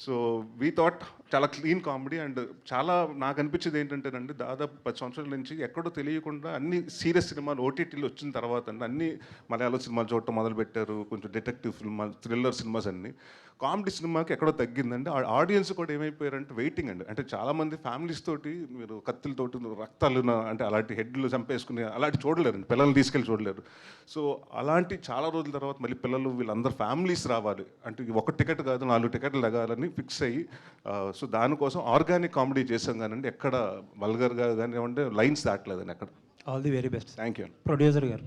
సో వీ థాట్ చాలా క్లీన్ కామెడీ. అండ్ చాలా నాకు అనిపించేది ఏంటంటేనండి, దాదాపు 10 సంవత్సరాల నుంచి ఎక్కడో తెలియకుండా అన్ని సీరియస్ సినిమాలు ఓటీటీలో వచ్చిన తర్వాత అన్ని మలయాళం సినిమాలు చూడటం మొదలుపెట్టారు, కొంచెం డిటెక్టివ్ సినిమా, థ్రిల్లర్ సినిమాస్ అన్ని. కామెడీ సినిమాకి ఎక్కడో తగ్గిందండి. ఆడియన్స్ కూడా ఏమైపోయారంటే వెయిటింగ్ అండి. అంటే చాలామంది ఫ్యామిలీస్ తోటి మీరు కత్తులతోటి రక్తాలు అంటే అలాంటి హెడ్లు చంపేసుకుని అలాంటి చూడలేరండి, పిల్లల్ని తీసుకెళ్ళి చూడలేరు. సో అలాంటి చాలా రోజుల తర్వాత మళ్ళీ పిల్లలు వీళ్ళందరూ ఫ్యామిలీస్ రావాలి అంటే ఒక టికెట్ కాదు 4 టికెట్లు తగాలని ఫిక్స్ అయ్యి సో దానికోసం ఆర్గానిక్ కామెడీ చేసాం కానండి, ఎక్కడ వల్గర్గా కానివ్వండి లైన్స్ దాటలేదండి ఎక్కడ. All the very best. Thank you. Producer గారు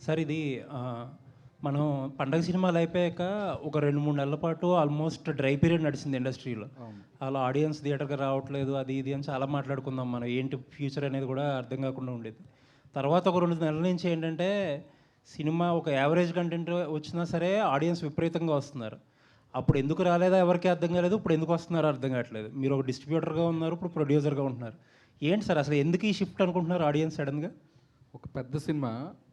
సార్, ఇది మనం పండగ సినిమాలు అయిపోయాక ఒక 2-3 నెలల పాటు ఆల్మోస్ట్ డ్రై పీరియడ్ నడిచింది ఇండస్ట్రీలో. అలా ఆడియన్స్ థియేటర్కి రావట్లేదు అది ఇది అని చాలా మాట్లాడుకుందాం మనం, ఏంటి ఫ్యూచర్ అనేది కూడా అర్థం కాకుండా ఉండేది. తర్వాత ఒక 2 నెలల నుంచి ఏంటంటే సినిమా ఒక యావరేజ్ కంటెంట్ వచ్చినా సరే ఆడియన్స్ విపరీతంగా వస్తున్నారు. అప్పుడు ఎందుకు రాలేదా ఎవరికి అర్థం కాలేదు, ఇప్పుడు ఎందుకు వస్తున్నారో అర్థం కావట్లేదు. మీరు ఒక డిస్ట్రిబ్యూటర్గా ఉన్నారు, ఇప్పుడు ప్రొడ్యూసర్గా ఉంటున్నారు. ఏంటి సార్ అసలు ఎందుకు ఈ షిఫ్ట్ అనుకుంటున్నారు ఆడియన్స్ సడన్గా? ఒక పెద్ద సినిమా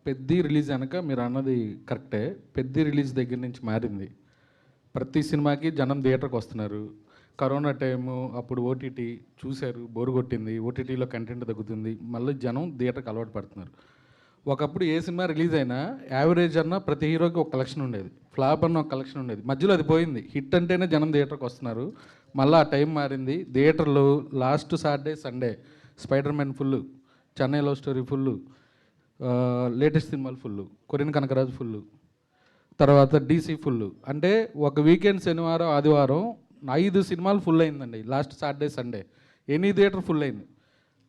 పెద్ద రిలీజ్ అనక మీరు అన్నది కరెక్టే, పెద్ద రిలీజ్ దగ్గర నుంచి మారింది. ప్రతి సినిమాకి జనం థియేటర్కి వస్తున్నారు. కరోనా టైము అప్పుడు ఓటీటీ చూశారు, బోరు కొట్టింది, ఓటీటీలో కంటెంట్ తగ్గుతుంది, మళ్ళీ జనం థియేటర్కి అలవాటు పడుతున్నారు. ఒకప్పుడు ఏ సినిమా రిలీజ్ అయినా యావరేజ్ అన్న ప్రతి హీరోకి ఒక కలెక్షన్ ఉండేది, ఫ్లాప్ అన్న ఒక కలెక్షన్ ఉండేది. మధ్యలో అది పోయింది, హిట్ అంటేనే జనం థియేటర్కి వస్తున్నారు. మళ్ళీ ఆ టైం మారింది. థియేటర్లు last Saturday Sunday spider man full, Chennai love story full, latest సినిమాలు ఫుల్, కొరియన్ కనకరాజు ఫుల్, తర్వాత డీసీ ఫుల్. అంటే ఒక వీకెండ్ శనివారం ఆదివారం 5 సినిమాలు ఫుల్ అయిందండి last Saturday Sunday. Any theatre full అయింది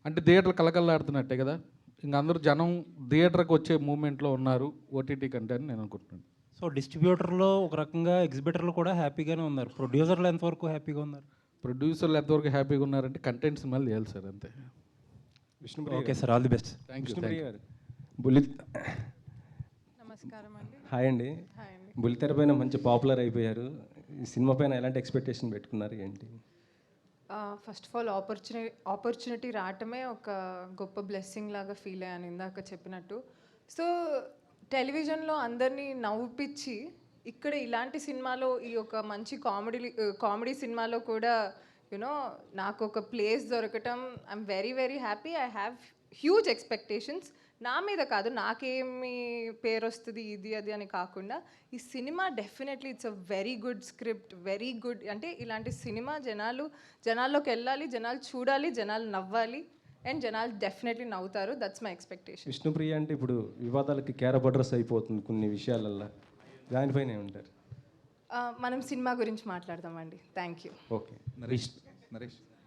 అంటే థియేటర్ కలకల్లాడుతున్నట్టే కదా. ఇంక అందరూ జనం థియేటర్కి వచ్చే మూమెంట్లో ఉన్నారు ఓటీటీ కంటే అని నేను అనుకుంటున్నాను. సో డిస్ట్రిబ్యూటర్లో ఒక రకంగా ఎగ్జిబిటర్లు కూడా హ్యాపీగానే ఉన్నారు, ప్రొడ్యూసర్లు ఎంతవరకు హ్యాపీగా ఉన్నారు? ప్రొడ్యూసర్లు ఎంతవరకు హ్యాపీగా ఉన్నారంటే కంటెంట్ సినిమాలు చేయాలి సార్, అంతే. Okay sir, all the best. Thank you. నమస్కారం అండి. హాయ్ అండి. బుల్లితెర పైన మంచి పాపులర్ అయిపోయారు. ఈ సినిమా పైన ఎలాంటి ఎక్స్పెక్టేషన్ పెట్టుకున్నారు ఏంటి? ఫస్ట్ ఆఫ్ ఆల్ ఆపర్చునిటీ రావటమే ఒక గొప్ప బ్లెస్సింగ్ లాగా ఫీల్ అయ్యాను ఇందాక చెప్పినట్టు. సో టెలివిజన్లో అందరినీ నవ్వుపిచ్చి ఇక్కడ ఇలాంటి సినిమాలో ఈ ఒక మంచి కామెడీ సినిమాలో కూడా యునో నాకు ఒక ప్లేస్ దొరకటం I'm very very happy. I have huge expectations. నా మీద కాదు, నాకేమి పేరు వస్తుంది ఇది అది అని కాకుండా, ఈ cinema definitely it's a very good script, very good. అంటే ఇలాంటి సినిమా జనాల్లోకి వెళ్ళాలి, జనాలు చూడాలి, జనాలు నవ్వాలి, అండ్ జనాలు డెఫినెట్లీ నవ్వుతారు. That's my expectation. విష్ణుప్రియ అంటే ఇప్పుడు వివాదాలకి క్యారబడ్రస్ అయిపోతుంది కొన్ని విషయాలల్లో, దానిపైనే ఉంటారు. మనం సినిమా గురించి మాట్లాడదామండి. Thank you. Okay. Naresh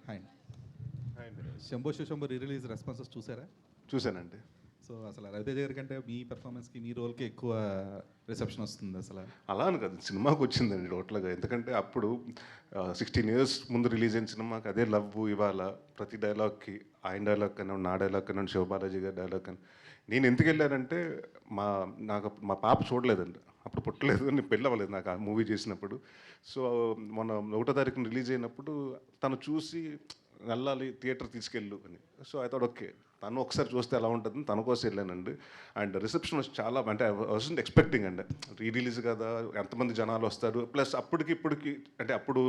hi. Shambho Shambho release responses చూసారా? చూశానండి. సో అసలు రవితేజ గారి కంటే మీ పెర్ఫార్మెన్స్కి, మీ రోల్కి ఎక్కువ రిసెప్షన్ వస్తుంది అసలు? అలా అని కాదు, సినిమాకి వచ్చిందండి టోటల్గా. ఎందుకంటే అప్పుడు 16 years ముందు రిలీజ్ అయిన సినిమాకి అదే లవ్. ఇవాళ ప్రతి డైలాగ్కి ఆయన డైలాగ్ కన్నా, నా డైలాగ్ కన్నా, శివబాలాజీ గారి డైలాగ్ కన్నా. నేను ఎందుకు వెళ్ళానంటే నాకు మా పాప చూడలేదండి, అప్పుడు పుట్టలేదు, నేను పెళ్ళి అవ్వలేదు నాకు ఆ మూవీ చేసినప్పుడు. సో మొన్న 1వ తారీఖున రిలీజ్ అయినప్పుడు తను చూసి వెళ్ళాలి థియేటర్ తీసుకెళ్ళు అని. సో ఐ థాట్ ఓకే, తను ఒకసారి చూస్తే ఎలా ఉంటుందని తన కోసం వెళ్ళానండి. అండ్ రిసెప్షన్ వచ్చి చాలా, అంటే ఐ వాజంట్ ఎక్స్పెక్టింగ్ అండి, రిలీజ్ కదా ఎంతమంది జనాలు వస్తారు. ప్లస్ ఇప్పటికి అంటే అప్పుడు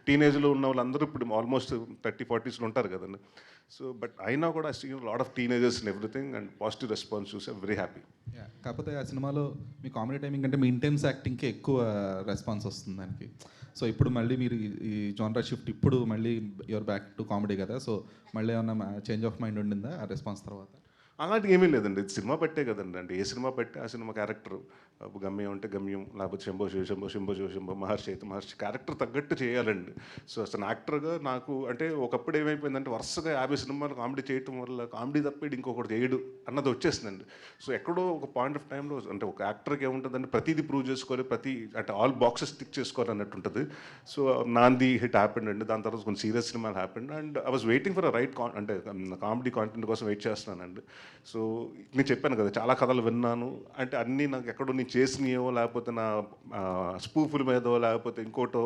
టీనేజ్లో ఉన్న వాళ్ళందరూ ఇప్పుడు ఆల్మోస్ట్ 30-40s ఉంటారు కదండి. సో బట్ అయినా కూడా I see lot of teenagers and everything, and positive response చూసి ఐమ్ వెరీ హ్యాపీ. కాకపోతే ఆ సినిమాలో మీ కామెడీ టైమింగ్ అంటే మీ ఇంటెన్స్ యాక్టింగ్కి ఎక్కువ రెస్పాన్స్ వస్తుంది దానికి. సో ఇప్పుడు మళ్ళీ మీరు ఈ జానరా షిఫ్ట్, ఇప్పుడు మళ్ళీ యువర్ బ్యాక్ టు కామెడీ కదా, సో మళ్ళీ ఏమన్నా చేంజ్ ఆఫ్ మైండ్ ఉండిందా ఆ రెస్పాన్స్ తర్వాత? అలాంటివి ఏమీ లేదండి, ఇది సినిమా పెట్టే కదండి. అంటే ఏ సినిమా పెట్టి ఆ సినిమా క్యారెక్టర్, గమ్యం అంటే గమ్యం, లేకపోతే శంభో శివశంభో, శంభో శివశంభో, మహర్షి అయితే మహర్షి, క్యారెక్టర్ తగ్గట్టు చేయాలండి. సో అసలు యాక్టర్గా నాకు అంటే ఒకప్పుడు ఏమైపోయిందంటే వరుసగా 50 సినిమాలు కామెడీ చేయటం వల్ల కామెడీ తప్పేది ఇంకొకటి చేయడు అన్నది వచ్చేసిందండి. సో ఎక్కడో ఒక పాయింట్ ఆఫ్ టైంలో అంటే ఒక యాక్టర్కి ఏముంటుందంటే ప్రతిదీ ప్రూవ్ చేసుకోవాలి, అంటే ఆల్ బాక్సెస్ టిక్ చేసుకోవాలి అన్నట్టు ఉంటుంది. సో నాంది హిట్ హ్యాపెండ్ అండి, దాని తర్వాత కొన్ని సీరియస్ సినిమాలు happened, and I was waiting for right అంటే కామెడీ కాంటెంట్ కోసం వెయిట్ చేస్తున్నానండి. సో నేను చెప్పాను కదా, చాలా కథలు విన్నాను, అంటే అన్నీ నాకు ఎక్కడో నేను చేసినయో, లేకపోతే నా స్పూఫుల మీదో, లేకపోతే ఇంకోటో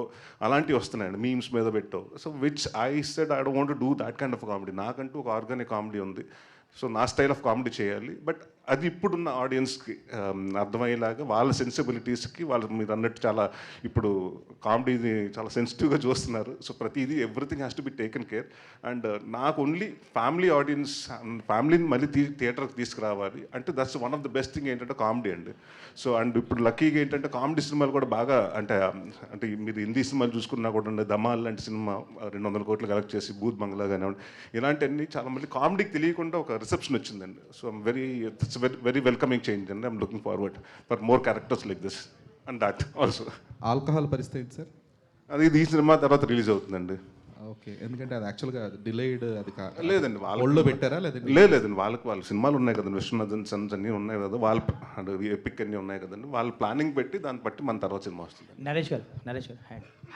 అలాంటివి వస్తున్నాయండి, మీమ్స్ మీద పెట్టో. So which I said I don't want to do that kind of comedy. నాకంటూ ఒక ఆర్గానిక్ కామెడీ ఉంది, సో నా స్టైల్ ఆఫ్ కామెడీ చేయాలి. బట్ అది ఇప్పుడున్న ఆడియన్స్కి అర్థమయ్యేలాగా, వాళ్ళ సెన్సిబిలిటీస్కి, మీరు అన్నట్టు చాలా ఇప్పుడు కామెడీని చాలా సెన్సిటివ్గా చూస్తున్నారు. సో ప్రతిదీ everything has to be taken care. And నాకు ఓన్లీ ఫ్యామిలీ ఆడియన్స్, ఫ్యామిలీని మళ్ళీ థియేటర్కి తీసుకురావాలి అంటే that's one of the best thing ఏంటంటే కామెడీ అండి. సో అండ్ ఇప్పుడు లక్కీగా ఏంటంటే కామెడీ సినిమాలు కూడా బాగా అంటే మీరు హిందీ సినిమాలు చూసుకున్నా కూడా ధమాల్ లాంటి సినిమా 200 కోట్లు కలెక్ట్ చేసి, భూత్ బంగ్లా కానివ్వండి, ఇలాంటివన్నీ చాలా మళ్ళీ కామెడీకి తెలియకుండా ఒక రిసెప్షన్ వచ్చిందండి. So I'm very welcoming change, and I'm looking forward for more characters like this and that also. Alcohol పరిస్థితి సార్ అది ఈ సినిమా తర్వాత రిలీజ్ అవుతుందండి. ఓకే, ఎందుకంటే అది యాక్చువల్గా డిలేడ్, అది లేదండి వాళ్ళలో పెట్టారా? లేదండి, వాళ్ళ సినిమాలు ఉన్నాయి కదండి, విశ్వనాథన్ సన్స్ అన్నీ ఉన్నాయి కదా, వాళ్ళ ఎపిక్ అన్నీ ఉన్నాయి కదండి, వాళ్ళు ప్లానింగ్ పెట్టి దాన్ని బట్టి మన తర్వాత సినిమా వస్తుంది. నరేష్ గారు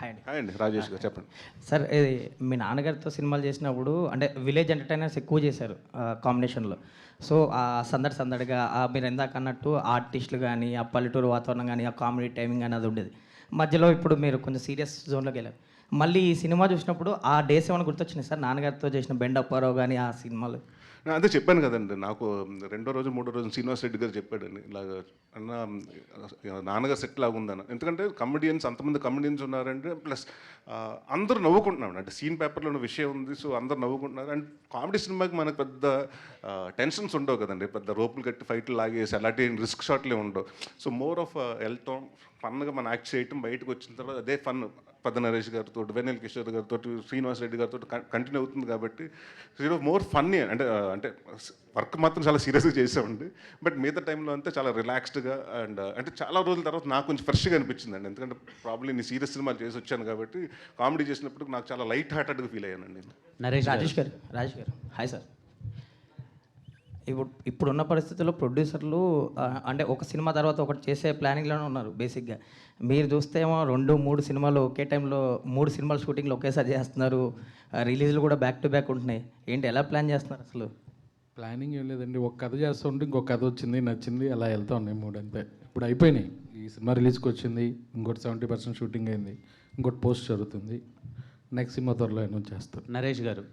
హాయ్ అండి. రాజేష్ గారు చెప్పండి. సార్, ఇది మీ నాన్నగారితో సినిమాలు చేసినప్పుడు అంటే విలేజ్ ఎంటర్టైనర్స్ ఎక్కువ చేశారు కాంబినేషన్లో. సో ఆ సందడిగా మీరు ఇందాక అన్నట్టు ఆర్టిస్టులు కానీ, ఆ పల్లెటూరు వాతావరణం కానీ, ఆ కామెడీ టైమింగ్ కానీ అది ఉండేది. మధ్యలో ఇప్పుడు మీరు కొంచెం సీరియస్ జోన్లోకి వెళ్ళారు. మళ్ళీ ఈ సినిమా చూసినప్పుడు ఆ డేస్ ఏమైనా గుర్తొచ్చినాయి సార్, నాన్నగారితో చేసిన బెండ్ అప్పారావు కానీ ఆ సినిమాలు? అదే చెప్పాను కదండి, నాకు 2వ రోజు 3వ రోజు శ్రీనివాస్ రెడ్డి గారు చెప్పాడండి ఇలాగ, అన్న నాన్నగారు సెట్ లాగా ఉందన్న. ఎందుకంటే అంతమంది కమెడియన్స్ ఉన్నారంటే, ప్లస్ అందరూ నవ్వుకుంటున్నాం అంటే సీన్ పేపర్లో ఉన్న విషయం ఉంది, సో అందరు నవ్వుకుంటున్నారు. అండ్ కామెడీ సినిమాకి మనకు పెద్ద టెన్షన్స్ ఉండవు కదండి, పెద్ద రోపులు కట్టి ఫైట్లు లాగేసి అలాంటి రిస్క్ షాట్లే ఉండవు. సో మోర్ ఆఫ్ వెళ్తాం, ఫన్గా మనం యాక్ట్ చేయటం, బయటకు వచ్చిన తర్వాత అదే ఫన్ పెద్ద నరేష్ గారితో, వెన్నెల కిషోర్ గారితో, శ్రీనివాస్ రెడ్డి గారితో కంటిన్యూ అవుతుంది. కాబట్టి మోర్ ఫన్నీ అంటే వర్క్ మాత్రం చాలా సీరియస్గా చేసామండి, బట్ మిగతా టైంలో అంతా చాలా రిలాక్స్డ్గా అండ్ అంటే చాలా రోజుల తర్వాత నాకు కొంచెం ఫ్రెష్గా అనిపించిందండి. ఎందుకంటే ప్రాబ్లీ నేను సీరియస్ సినిమాలు చేసి వచ్చాను కాబట్టి కామెడీ చేసినప్పుడు నాకు చాలా లైట్ హార్టెడ్గా ఫీల్ అయ్యానండి. రాజేష్ గారు హాయ్ సార్. ఇప్పుడున్న పరిస్థితుల్లో ప్రొడ్యూసర్లు అంటే ఒక సినిమా తర్వాత ఒకటి చేసే ప్లానింగ్లోనే ఉన్నారు బేసిక్గా. మీరు చూస్తే ఏమో 2-3 సినిమాలు ఒకే టైంలో 3 సినిమాలు షూటింగ్లు ఒకేసారి చేస్తున్నారు, రిలీజ్లు కూడా బ్యాక్ టు బ్యాక్ ఉంటున్నాయి. ఏంటి, ఎలా ప్లాన్ చేస్తున్నారు అసలు? ప్లానింగ్ ఏం లేదండి, ఒక కథ చేస్తుంటే ఇంకొక కథ వచ్చింది, నచ్చింది, అలా వెళ్తా ఉన్నాయి 3 అంతే. ఇప్పుడు అయిపోయినాయి, ఈ సినిమా రిలీజ్కి వచ్చింది, ఇంకోటి 70% షూటింగ్ అయింది, ఇంకోటి పోస్ట్ జరుగుతుంది, నెక్స్ట్ సినిమా త్వరలో అనౌన్స్ చేస్తారు. నరేష్ గారు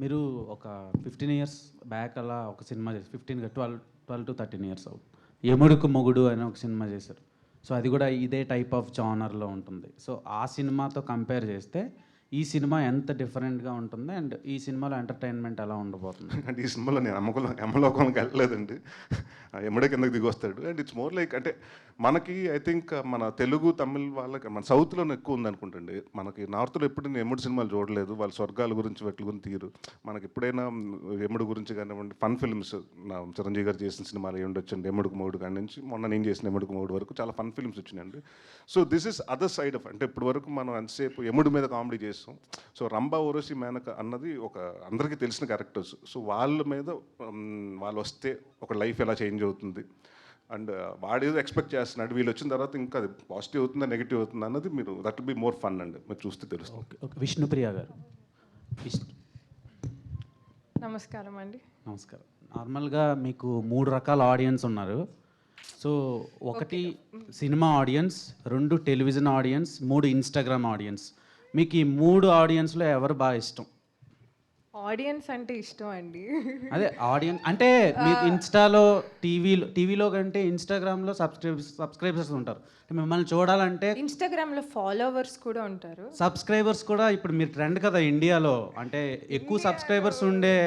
మీరు ఒక 15 years బ్యాక్ అలా ఒక సినిమా చేసి 12 to 13 years అవుతుంది, యముడుకు మొగుడు అని ఒక సినిమా చేశారు. సో అది కూడా ఇదే టైప్ ఆఫ్ జానర్లో ఉంటుంది. సో ఆ సినిమాతో కంపేర్ చేస్తే ఈ సినిమా ఎంత డిఫరెంట్గా ఉంటుంది అండ్ ఈ సినిమాలో ఎంటర్టైన్మెంట్ ఎలా ఉండబోతుంది? అంటే ఈ సినిమాలో నేను యమలోకంకి వెళ్ళలేదండి, ఎమ్మడే కిందకి దిగి వస్తాడు. అండ్ ఇట్స్ మోర్ లైక్ అంటే మనకి ఐ థింక్ మన తెలుగు తమిళ్ వాళ్ళకి మన సౌత్లో ఎక్కువ ఉంది అనుకుంటండి. మనకి నార్త్లో ఎప్పుడు నేను ఎముడు సినిమాలు చూడలేదు, వాళ్ళ స్వర్గాల గురించి వెట్ల గురించి తీరు. మనకి ఎప్పుడైనా ఎముడు గురించి కానివ్వండి, ఫన్ ఫిల్మ్స్ నా చిరంజీవి గారు చేసిన సినిమాలు ఏమి ఉండొచ్చండి, ఎముడుకు మూడు కాడి నుంచి మొన్న నేను చేసిన ఎముడుకు మూడు వరకు చాలా ఫన్ ఫిల్మ్స్ వచ్చినాయండి. So this is other side of, అంటే ఇప్పటి వరకు మనం ఎంతసేపు ఎముడు మీద కామెడీ చేస్తాం. సో రంభా ఊర్వశి మేనక అన్నది ఒక అందరికీ తెలిసిన క్యారెక్టర్స్. సో వాళ్ళ మీద వాళ్ళు వస్తే ఒక లైఫ్ ఎలా చేంజ్ అవుతుంది అండ్ వాడు ఏదో ఎక్స్పెక్ట్ చేస్తున్నాడు, వీళ్ళు వచ్చిన తర్వాత ఇంకా అది పాజిటివ్ అవుతుందా నెగిటివ్ అవుతుందా అన్నది మీరు that will be more fun అండి, మీరు చూస్తే తెలుస్తుంది. ఓకే, విష్ణుప్రియ గారు. నమస్కారం అండి. నమస్కారం. నార్మల్గా మీకు 3 రకాల ఆడియన్స్ ఉన్నారు. So 1 cinema audience, 2 television audience, 3 Instagram audience. మీకు ఈ 3 ఆడియన్స్లో ఎవరు బాగా ఇష్టం? ఆడియన్స్ అంటే ఇష్టం అండి. అదే ఆడియన్స్ అంటే మీకు ఇన్స్టాలో టీవీలో కంటే ఇన్స్టాగ్రామ్లో సబ్స్క్రైబర్స్ ఉంటారు. మిమ్మల్ని చూడాలంటే ఇన్స్టాగ్రామ్లో ఫాలోవర్స్ కూడా ఉంటారు. సబ్స్క్రైబర్స్ కూడా ఇప్పుడు మీరు ట్రెండ్ కదా ఇండియాలో, అంటే ఎక్కువ సబ్స్క్రైబర్స్ ఉండే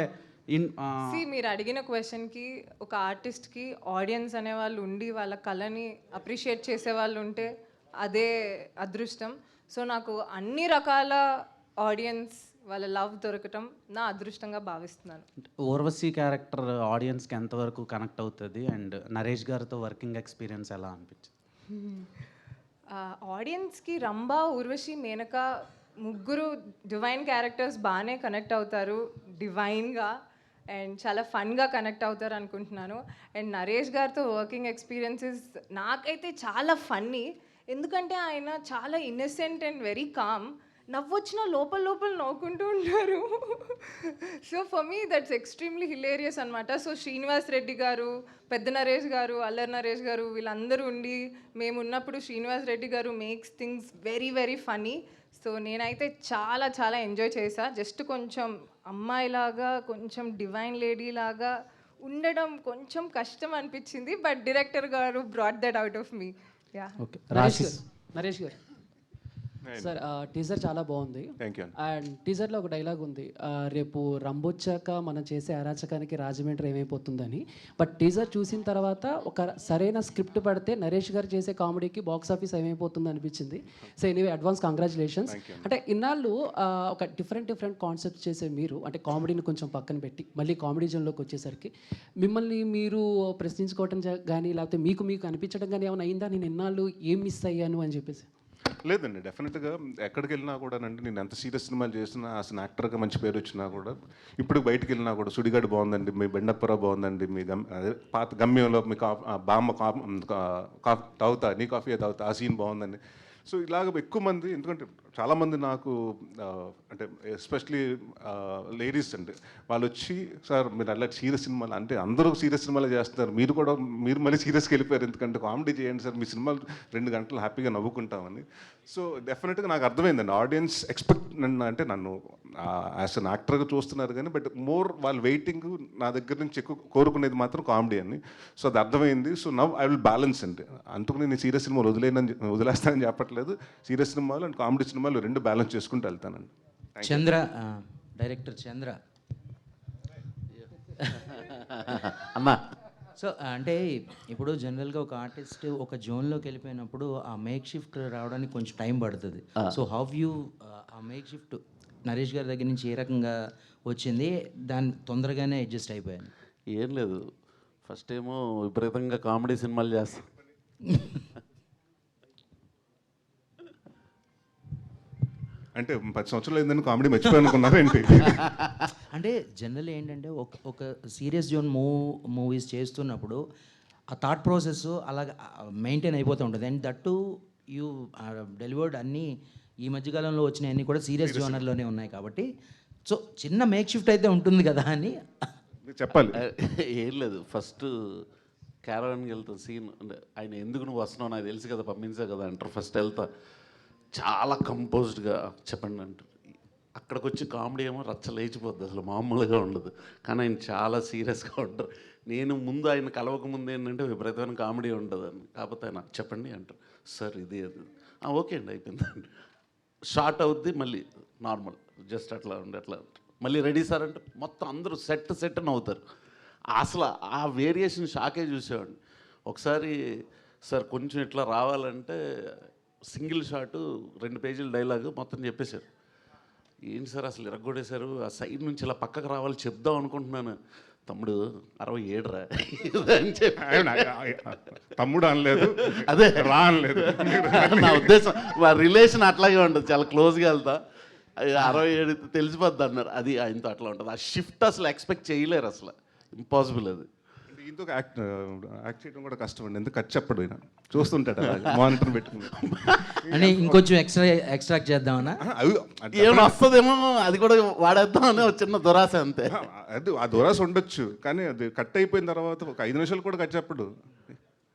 మీరు అడిగిన క్వశ్చన్కి ఒక ఆర్టిస్ట్కి ఆడియన్స్ అనేవాళ్ళు ఉండి వాళ్ళ కళని అప్రిషియేట్ చేసే వాళ్ళు ఉంటే అదే అదృష్టం. సో నాకు అన్ని రకాల ఆడియన్స్ వాళ్ళ లవ్ దొరకటం నా అదృష్టంగా భావిస్తున్నాను. ఊర్వశి క్యారెక్టర్ ఆడియన్స్కి ఎంతవరకు కనెక్ట్ అవుతుంది అండ్ నరేష్ గారితో వర్కింగ్ ఎక్స్పీరియన్స్ ఎలా అనిపించింది? ఆడియన్స్కి రంభా, ఊర్వశి, మేనక ముగ్గురు డివైన్ క్యారెక్టర్స్ బాగానే కనెక్ట్ అవుతారు, డివైన్గా అండ్ చాలా ఫన్గా కనెక్ట్ అవుతారు అనుకుంటున్నాను. అండ్ నరేష్ గారితో వర్కింగ్ ఎక్స్పీరియన్సెస్ నాకైతే చాలా ఫన్నీ, ఎందుకంటే ఆయన చాలా ఇన్నసెంట్ అండ్ వెరీ కామ్. నవ్వొచ్చిన లోపల నవ్వుకుంటూ ఉంటారు. So for me that's extremely hilarious అనమాట. సో శ్రీనివాస్ రెడ్డి గారు, పెద్ద నరేష్ గారు, అల్లరి నరేష్ గారు వీళ్ళందరూ ఉండి మేము ఉన్నప్పుడు శ్రీనివాస్ రెడ్డి గారు makes things very very funny. So నేనైతే చాలా చాలా ఎంజాయ్ చేశా. జస్ట్ కొంచెం అమ్మాయిలాగా కొంచెం డివైన్ లేడీ లాగా ఉండడం కొంచెం కష్టం అనిపించింది, బట్ డైరెక్టర్ గారు brought that out of me. Yeah. Okay, Naresh గారు సార్ టీజర్ చాలా బాగుంది. అండ్ టీజర్లో ఒక డైలాగ్ ఉంది, రేపు రంబొచ్చాక మనం చేసే అరాచకానికి రాజమండ్రి ఏమైపోతుందని. బట్ టీజర్ చూసిన తర్వాత ఒక సరైన స్క్రిప్ట్ పడితే నరేష్ గారు చేసే కామెడీకి బాక్స్ ఆఫీస్ ఏమైపోతుంది అనిపించింది. So anyway advance congratulations. అంటే ఇన్నాళ్ళు ఒక డిఫరెంట్ కాన్సెప్ట్ చేసే మీరు, అంటే కామెడీని కొంచెం పక్కన పెట్టి మళ్ళీ కామెడీ జోన్లోకి వచ్చేసరికి మిమ్మల్ని మీరు ప్రశ్నించుకోవటం కానీ లేకపోతే మీకు అనిపించడం కానీ ఏమైనా అయిందా, నేను ఇన్నాళ్ళు ఏం మిస్ అయ్యాను అని చెప్పేసి? లేదండి, డెఫినెట్గా ఎక్కడికి వెళ్ళినా కూడా అండి, నేను ఎంత సీరియస్ సినిమాలు చేసినా అసలు యాక్టర్గా మంచి పేరు వచ్చినా కూడా ఇప్పుడు బయటికి వెళ్ళినా కూడా సుడిగాడు బాగుందండి, మీ బెండప్పరా బాగుందండి, మీ అదే పాత గమ్యంలో మీ బామ్మ తాగుతా నీ కాఫీ తాగుతా ఆ సీన్ బాగుందండి. సో ఇలాగ ఎక్కువ మంది, ఎందుకంటే చాలామంది నాకు అంటే ఎస్పెషలీ లేడీస్ అండి, వాళ్ళు వచ్చి సార్ మీరు అలా సీరియస్ సినిమాలు అంటే అందరూ సీరియస్ సినిమాలు చేస్తున్నారు, మీరు మళ్ళీ సీరియస్కి వెళ్ళిపోయారు, ఎందుకంటే కామెడీ చేయండి సార్, మీ సినిమాలు 2 గంటలు హ్యాపీగా నవ్వుకుంటామని. సో డెఫినెట్గా నాకు అర్థమైందండి ఆడియన్స్ ఎక్స్పెక్ట్ అంటే నన్ను యాజ్ అన్ యాక్టర్గా చూస్తున్నారు కానీ బట్ మోర్ వాళ్ళు వెయిటింగ్ నా దగ్గర నుంచి ఎక్కువ కోరుకునేది మాత్రం కామెడీ అని. సో అది అర్థమైంది. So now I will balance అండి, అందుకు నేను సీరియస్ సినిమాలు వదిలేస్తానని చెప్పట్లేదు, సీరియస్ సినిమాలు అండ్ కామెడీ సినిమాలు 2 బ్యాలెన్స్ చేసుకుంటూ వెళ్తానండి. చంద్ర డైరెక్టర్ చంద్ర అమ్మా. సో అంటే ఇప్పుడు జనరల్గా ఒక ఆర్టిస్ట్ ఒక జోన్లోకి వెళ్ళిపోయినప్పుడు ఆ మేక్ షిఫ్ట్ రావడానికి కొంచెం టైం పడుతుంది. సో హౌ యూ ఆ మేక్ షిఫ్ట్ నరేష్ గారి దగ్గర నుంచి ఏ రకంగా వచ్చింది, దాన్ని తొందరగానే అడ్జస్ట్ అయిపోయాను? ఏం లేదు, ఫస్ట్ ఏమో విపరీతంగా కామెడీ సినిమాలు చేస్తాను, అంటే 10 సంవత్సరాలు అయిందని కామెడీ మర్చిపోయానుకున్నారు ఏంటి? అంటే జనరల్ ఏంటంటే ఒక సీరియస్ జోన్ మూవీస్ చేస్తున్నప్పుడు ఆ థాట్ ప్రాసెస్ అలాగ మెయింటైన్ అయిపోతూ ఉంటుంది. అండ్ దట్టు యూ డెలివర్డ్ అన్నీ ఈ మధ్యకాలంలో వచ్చినాయన్నీ కూడా సీరియస్ జోనర్లోనే ఉన్నాయి కాబట్టి సో చిన్న మేక్ షిఫ్ట్ అయితే ఉంటుంది కదా అని చెప్పాలి. ఏం లేదు, ఫస్ట్ క్యారవాన్కి వెళ్తా సీన్, అంటే ఆయన ఎందుకు నువ్వు వస్తున్నావు నాకు తెలుసు కదా పంపించా కదా అంటారు. ఫస్ట్ వెళ్తా చాలా కంపోజ్డ్గా చెప్పండి అంటారు, అక్కడికి వచ్చి కామెడీ ఏమో రచ్చ లేచిపోద్ది, అసలు మామూలుగా ఉండదు. కానీ ఆయన చాలా సీరియస్గా ఉంటారు. నేను ముందు ఆయన కలవక ముందు ఏంటంటే విపరీతమైన కామెడీ ఉంటుందని, కాకపోతే ఆయన చెప్పండి అంటారు, సార్ ఇది అది ఓకే అండి అయిపోయిందండి, షార్ట్ అవుద్ది, మళ్ళీ నార్మల్ జస్ట్ అట్లా ఉండి అట్లా మళ్ళీ రెడీ సార్ అంటే మొత్తం అందరూ సెట్ నవ్వుతారు. అసలు ఆ వేరియేషన్ షాకే చూసేవాడిని. ఒకసారి సార్ కొంచెం ఇట్లా రావాలంటే సింగిల్ షాటు 2 పేజీల డైలాగ్ మొత్తం చెప్పేశారు. ఏంటి సార్ అసలు ఇరగొడేశారు, ఆ సైడ్ నుంచి ఇలా పక్కకు రావాలి చెప్దాం అనుకుంటున్నాను. తమ్ముడు 67 రా అని చెప్పి తమ్ముడు అనలేదు, అదే రా అనలేదు. నా ఉద్దేశం మా రిలేషన్ అట్లాగే ఉంటుంది, చాలా క్లోజ్గా వెళ్తా. 67 తెలిసిపోద్ది అన్నారు. అది ఆయనతో అట్లా ఉంటుంది. ఆ షిఫ్ట్ అసలు ఎక్స్పెక్ట్ చేయలేరు, అసలు ఇంపాసిబుల్ అది. దీంతో యాక్ట్ చేయడం కూడా కష్టం అండి, ఎందుకు ఖర్చు చెప్పడు ఆయన చూస్తుంటాడు మానిటర్ పెట్టుకుని. అంటే ఇంకొంచెం ఎక్స్ట్రాక్ట్ చేద్దామన్నా, ఏమైనా వస్తుందేమో అది కూడా వాడేద్దామని ఒక చిన్న దురాశ అంతే. అది ఆ దురాశ ఉండొచ్చు, కానీ అది కట్ అయిపోయిన తర్వాత ఒక 5 నిమిషాలు కూడా ఖర్చు చెప్పడు.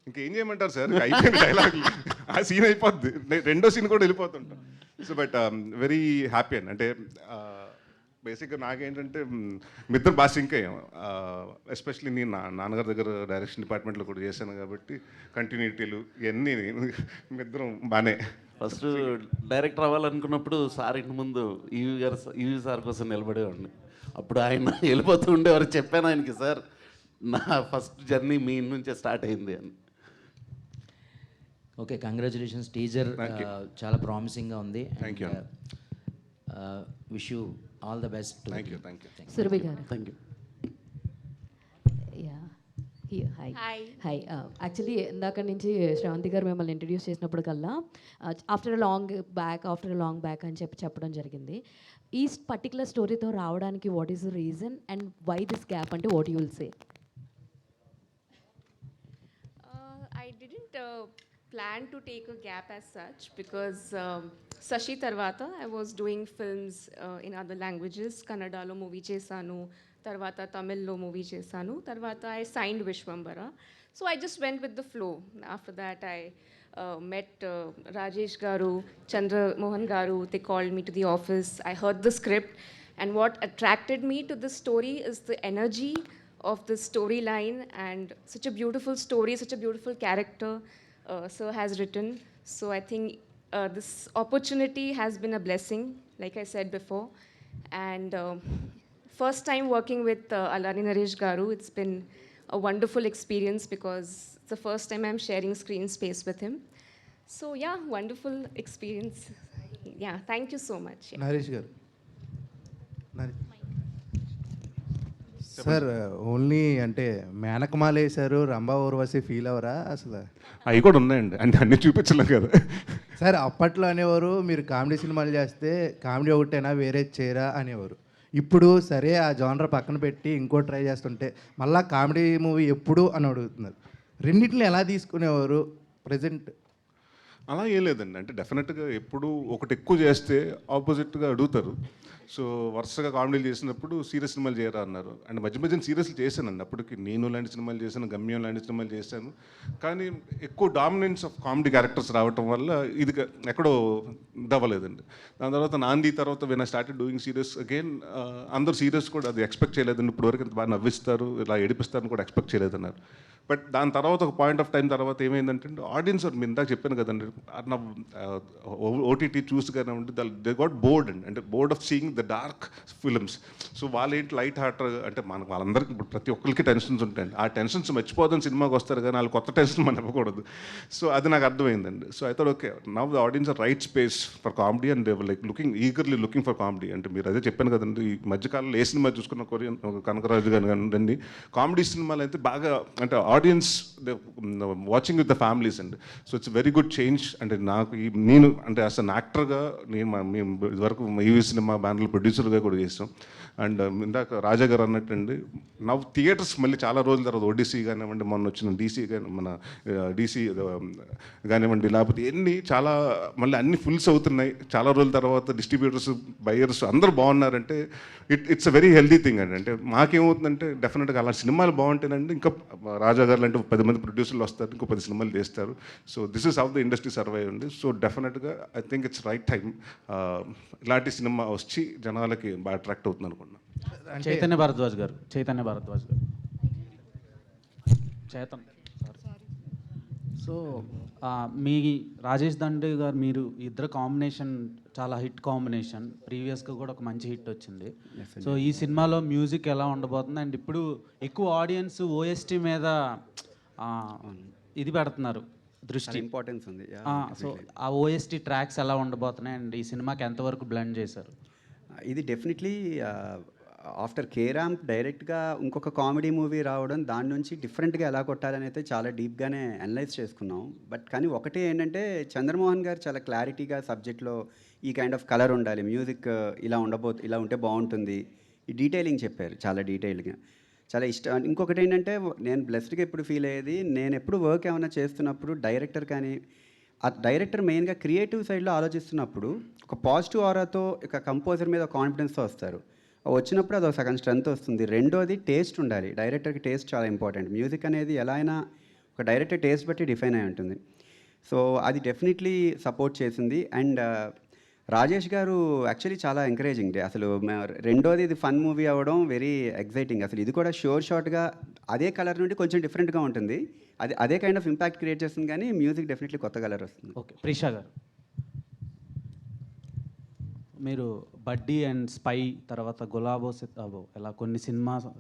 ఇంకేం చేయమంటారు సార్, అయిపోయింది డైలాగ్, ఆ సీన్ అయిపోద్ది, రెండో సీన్ కూడా వెళ్ళిపోతుంటాం. సో బట్ వెరీ హ్యాపీ అండి. అంటే బేసిక్గా నాకేంటంటే మీ ఇద్దరు బాగా సింక్ అయ్యాం. ఎస్పెషలీ నేను నాన్నగారి దగ్గర డైరెక్షన్ డిపార్ట్మెంట్లో కూడా చేశాను కాబట్టి కంటిన్యూటీలు ఇవన్నీ మీ ఇద్దరం బాగానే. ఫస్ట్ డైరెక్టర్ అవ్వాలనుకున్నప్పుడు సార్ ఇంటి ముందు ఈవీ సార్ కోసం నిలబడేవాడిని. అప్పుడు ఆయన వెళ్ళిపోతూ ఉండేవారు. చెప్పాను ఆయనకి, సార్ నా ఫస్ట్ జర్నీ మీ ఇంటి నుంచే స్టార్ట్ అయింది అని. Okay, congratulations. టీజర్ చాలా ప్రామిసింగ్గా ఉంది. Thank you. Wish you all the best. Thank you. Surabhi గారు. Thank you. హాయ్. యాక్చువల్లీ ఇందాక నుంచి శ్రావంతి గారు మిమ్మల్ని ఇంట్రడ్యూస్ చేసినప్పుడు కల్లా ఆఫ్టర్ లాంగ్ బ్యాక్ అని చెప్పడం జరిగింది. ఈ పర్టికులర్ స్టోరీతో రావడానికి what is the reason and why this gap అంటే what you will say? I didn't plan to take a gap as such because Sashi Tarvata, I was doing films in other languages. Kannadalo movie chesanu, Tarvata Tamillo movie chesanu, Tarvata I signed Vishwambara. So I just went with the flow. After that I met Rajesh Garu, Chandra Mohan Garu. They called me to the office. I heard the script, and what attracted me to this story is the energy of the storyline and such a beautiful story, such a beautiful character Sir has written. So I think this opportunity has been a blessing, like I said before. And first time working with Alani Naresh Garu, it's been a wonderful experience because it's the first time I'm sharing screen space with him. So yeah, wonderful experience. Yeah, thank you so much. Yeah. Naresh Garu. Sir only అంటే మేనకమాల వేశారు, Rambha Urvashi feel అవరా అసలు? అవి కూడా ఉన్నాయండి, అంటే అన్ని చూపించలేం కదా సార్. అప్పట్లో అనేవారు మీరు కామెడీ సినిమాలు చేస్తే కామెడీ ఒకటేనా వేరే చేయరా అనేవారు. ఇప్పుడు సరే ఆ జానర్ పక్కన పెట్టి ఇంకో ట్రై చేస్తుంటే మళ్ళీ కామెడీ మూవీ ఎప్పుడు అని అడుగుతున్నారు. రెండింటిని ఎలా తీసుకునేవారు ప్రజెంట్? అలా ఏం లేదండి, అంటే డెఫినెట్గా ఎప్పుడు ఒకటి ఎక్కువ చేస్తే ఆపోజిట్గా అడుగుతారు. సో వరుసగా కామెడీలు చేసినప్పుడు సీరియస్ సినిమాలు చేయరా అన్నారు. అండ్ మధ్య సీరియస్లు చేశానండి. అప్పటికి నేను లాంటి సినిమాలు చేశాను, గమ్యం లాంటి సినిమాలు చేశాను. కానీ ఎక్కువ డామినెన్స్ ఆఫ్ కామెడీ క్యారెక్టర్స్ రావటం వల్ల ఇది ఎక్కడో దవ్వలేదండి. దాని తర్వాత నాంది తర్వాత when I started doing serious again, అందరూ సీరియస్ కూడా అది ఎక్స్పెక్ట్ చేయలేదండి. ఇప్పటివరకు ఇంత బాగా నవ్విస్తారు, ఇలా ఏడిపిస్తారని కూడా ఎక్స్పెక్ట్ చేయలేదన్నారు. బట్ దాని తర్వాత ఒక పాయింట్ ఆఫ్ టైం తర్వాత ఏమైందంటే ఆడియన్స్ మీరు ఇందాక చెప్పాను కదండి, నా ఓటీటీ చూసి కానీ ఉంటే దే గాట్ బోర్డ్ అండి, అంటే board of seeing the dark films. So వాళ్ళు ఏంటి లైట్ హార్ట్, అంటే మనకు వాళ్ళందరికీ ఇప్పుడు ప్రతి ఒక్కరికి టెన్షన్స్ ఉంటాయండి. ఆ టెన్షన్స్ మర్చిపోదని సినిమాకి వస్తారు కానీ వాళ్ళు కొత్త టెన్షన్ మనం ఇవ్వకూడదు. సో అది నాకు అర్థమైందండి. సో అయితే okay, now the audience are right space for comedy and like eagerly looking for comedy. అంటే మీరు అదే చెప్పాను కదండి, ఈ మధ్యకాలంలో ఏ సినిమా చూసుకున్న కొరియన్ కనకరాజు గారు కానివ్వండి, కామెడీ సినిమాలు అయితే బాగా అంటే audience watching with the families అండి. So it's very good change. అంటే నాకు నేను అంటే యాజ్ అన్ యాక్టర్గా మేము ఇదివరకు ఈవీ సినిమా బ్యానర్లో ప్రొడ్యూసర్గా కూడా చేస్తాం. అండ్ ఇందాక రాజా గారు అన్నట్టండి, నా థియేటర్స్ మళ్ళీ చాలా రోజుల తర్వాత ఓడిసీ కానివ్వండి, మొన్న వచ్చిన డీసీ కానీ మన డీసీ కానివ్వండి, లేకపోతే ఎన్ని చాలా మళ్ళీ అన్ని ఫుల్స్ అవుతున్నాయి. చాలా రోజుల తర్వాత డిస్ట్రిబ్యూటర్స్, బయర్స్ అందరూ బాగున్నారంటే it's a very healthy thing అండి. అంటే మాకేమవుతుందంటే డెఫినెట్గా అలా సినిమాలు బాగుంటేనండి ఇంకా రాజా గారు అంటే 10 మంది ప్రొడ్యూసర్లు వస్తారు, ఇంకో 10 సినిమాలు చేస్తారు. So this is how the industry survive అండి. సో డెఫినెట్గా I think it's right time ఇలాంటి సినిమా వచ్చి జనాలకి బాగా అట్రాక్ట్ అవుతుంది అనుకున్నాను. చైతన్య భారద్వాజ్ గారు. సో మీ రాజేష్ దండే గారు మీరు ఇద్దరు కాంబినేషన్ చాలా హిట్ కాంబినేషన్, ప్రీవియస్గా కూడా ఒక మంచి హిట్ వచ్చింది. సో ఈ సినిమాలో మ్యూజిక్ ఎలా ఉండబోతుంది అండ్ ఇప్పుడు ఎక్కువ ఆడియన్స్ ఓఎస్టీ మీద ఇది పెడుతున్నారు దృష్టి, ఇంపార్టెన్స్ ఉంది. సో ఆ ఓఎస్టీ ట్రాక్స్ ఎలా ఉండబోతున్నాయి అండ్ ఈ సినిమాకి ఎంతవరకు బ్లెండ్ చేశారు? ఇది డెఫినెట్లీ ఆఫ్టర్ కేరాంప్ డైరెక్ట్గా ఇంకొక కామెడీ మూవీ రావడం, దాని నుంచి డిఫరెంట్గా ఎలా కొట్టాలని అయితే చాలా డీప్గానే అనలైజ్ చేసుకున్నాం. బట్ కానీ ఒకటే ఏంటంటే చంద్రమోహన్ గారు చాలా క్లారిటీగా సబ్జెక్ట్లో ఈ కైండ్ ఆఫ్ కలర్ ఉండాలి, మ్యూజిక్ ఇలా ఉంటే బాగుంటుంది, ఈ డీటెయిలింగ్ చెప్పారు చాలా డీటెయిల్గా, చాలా ఇష్టం. ఇంకొకటి ఏంటంటే నేను బ్లెస్డ్గా ఎప్పుడు ఫీల్ అయ్యేది, నేను ఎప్పుడు వర్క్ ఏమైనా చేస్తున్నప్పుడు డైరెక్టర్ కానీ ఆ డైరెక్టర్ మెయిన్గా క్రియేటివ్ సైడ్లో ఆలోచిస్తున్నప్పుడు ఒక పాజిటివ్ ఆరాతో ఒక కంపోజర్ మీద కాన్ఫిడెన్స్తో వస్తారు. వచ్చినప్పుడు అది ఒక సగం స్ట్రెంత్ వస్తుంది. రెండోది టేస్ట్ ఉండాలి, డైరెక్టర్కి టేస్ట్ చాలా ఇంపార్టెంట్. మ్యూజిక్ అనేది ఎలా అయినా ఒక డైరెక్టర్ టేస్ట్ బట్టి డిఫైన్ అయి ఉంటుంది. సో అది డెఫినెట్లీ సపోర్ట్ చేసింది. అండ్ రాజేష్ గారు యాక్చువల్లీ చాలా ఎంకరేజింగ్. అసలు రెండోది ఇది ఫన్ మూవీ అవ్వడం వెరీ ఎగ్జైటింగ్. అసలు ఇది కూడా షార్ట్గా అదే కలర్ నుండి కొంచెం డిఫరెంట్గా ఉంటుంది, అదే కైండ్ ఆఫ్ ఇంపాక్ట్ క్రియేట్ చేస్తుంది, కానీ మ్యూజిక్ డెఫినెట్లీ కొత్త కలర్ వస్తుంది. ఓకే, ప్రిషా గారు మీరు బడ్డీ అండ్ స్పై తర్వాత గులాబో సితాబో ఇలా కొన్ని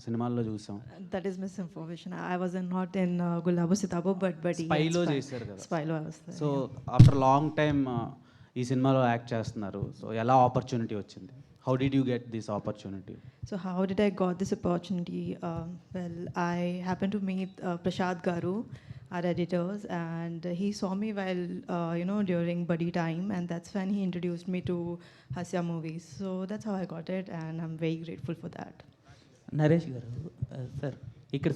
సినిమాల్లో చూసాం. That is misinformation. I was not in Gulabo Sitabo, but స్పైలో చేశారు కదా. స్పైలో వస్తాయి. సో ఆఫ్టర్ లాంగ్ టైమ్ ఈ సినిమాలో యాక్ట్ చేస్తున్నారు. సో ఎలా ఆపర్చునిటీ వచ్చింది? How did you get this opportunity? So how did I got this opportunity? Well, I happened to meet Prashad Garu, our editors, and he saw me while during buddy time, and that's when he introduced me to Hasya movies. So that's how I got it, and I'm very grateful for that. Naresh గారు sir ఇక్కడ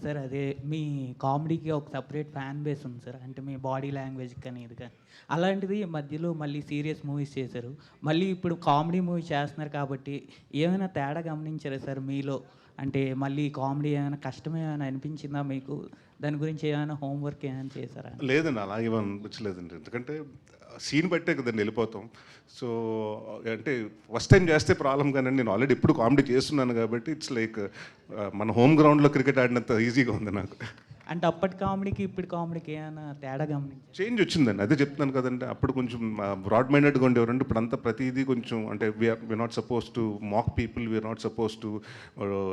sir అదే మీ కామెడీకి ఒక separate fan base ఉంది sir, అంటే మీ body language కానీ ఇది కానీ. అలాంటిది మధ్యలో మళ్ళీ సీరియస్ మూవీస్ చేశారు, మళ్ళీ ఇప్పుడు కామెడీ మూవీ చేస్తున్నారు కాబట్టి ఏమైనా తేడా గమనించారా సార్ మీలో? అంటే మళ్ళీ కామెడీ ఏమైనా కష్టమేమైనా అనిపించిందా మీకు? దాని గురించి ఏమైనా హోంవర్క్ ఏమైనా చేశారా? లేదండి, అలాగే అనిపించలేదండి. ఎందుకంటే సీన్ బట్టే కదండి వెళ్ళిపోతాం. సో అంటే ఫస్ట్ టైం చేస్తే ప్రాబ్లం కానీ నేను ఆల్రెడీ ఎప్పుడు కామెడీ చేస్తున్నాను కాబట్టి ఇట్స్ లైక్ మన హోమ్ గ్రౌండ్లో క్రికెట్ ఆడినంత ఈజీగా ఉంది నాకు. అంటే అప్పటి కామెడీకి ఇప్పుడు కామెడీకి ఏమైనా తేడా గమనించారు? చేంజ్ వచ్చిందండి, అదే చెప్తున్నాను కదండి. అప్పుడు కొంచెం బ్రాడ్ మైండెడ్గా ఉండేవారండి, ఇప్పుడు అంతా ప్రతిదీ కొంచెం అంటే we're not suppose to mock people, we're not suppose to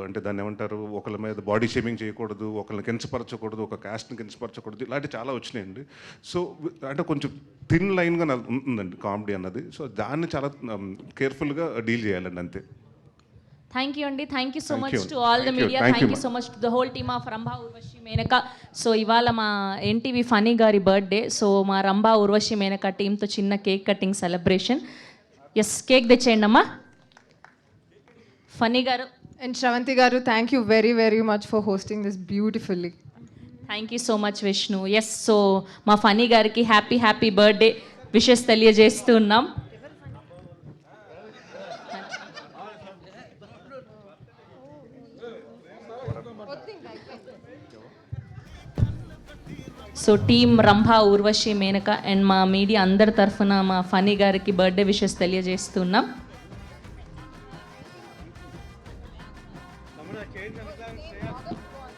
అంటే దాన్ని ఏమంటారు, ఒకళ్ళ మీద బాడీ షేమింగ్ చేయకూడదు, ఒకళ్ళని కించపరచకూడదు, ఒక కాస్ట్ని కించపరచకూడదు, ఇలాంటివి చాలా వచ్చినాయండి. సో అంటే కొంచెం థిన్ లైన్గా ఉంటుందండి కామెడీ అన్నది. సో దాన్ని చాలా కేర్ఫుల్గా డీల్ చేయాలండి, అంతే. థ్యాంక్ యూ అండి. Thank you so Thank much you. To all the Thank you. Media. Thank thank you, you so much to the whole team of Rambha Urvashi Menaka. So ఇవాళ మా ఎన్టీవీ ఫనీ గారి బర్త్డే. సో మా రంభా ఉర్వశి మేనక టీంతో చిన్న cake cutting celebration. Yes, cake తెచ్చేయండి అమ్మా. ఫనీ గారు and Sravanthi గారు, thank you very very much for hosting this beautifully. Thank you so much Vishnu. Yes, so మా ఫనీ గారికి హ్యాపీ బర్త్డే విషెస్ తెలియజేస్తూ ఉన్నాం. So team Rambha Urvashi Menaka and మా మీడియా అందరి తరఫున మా ఫనీ గారికి బర్త్డే విషెస్ తెలియజేస్తున్నాం.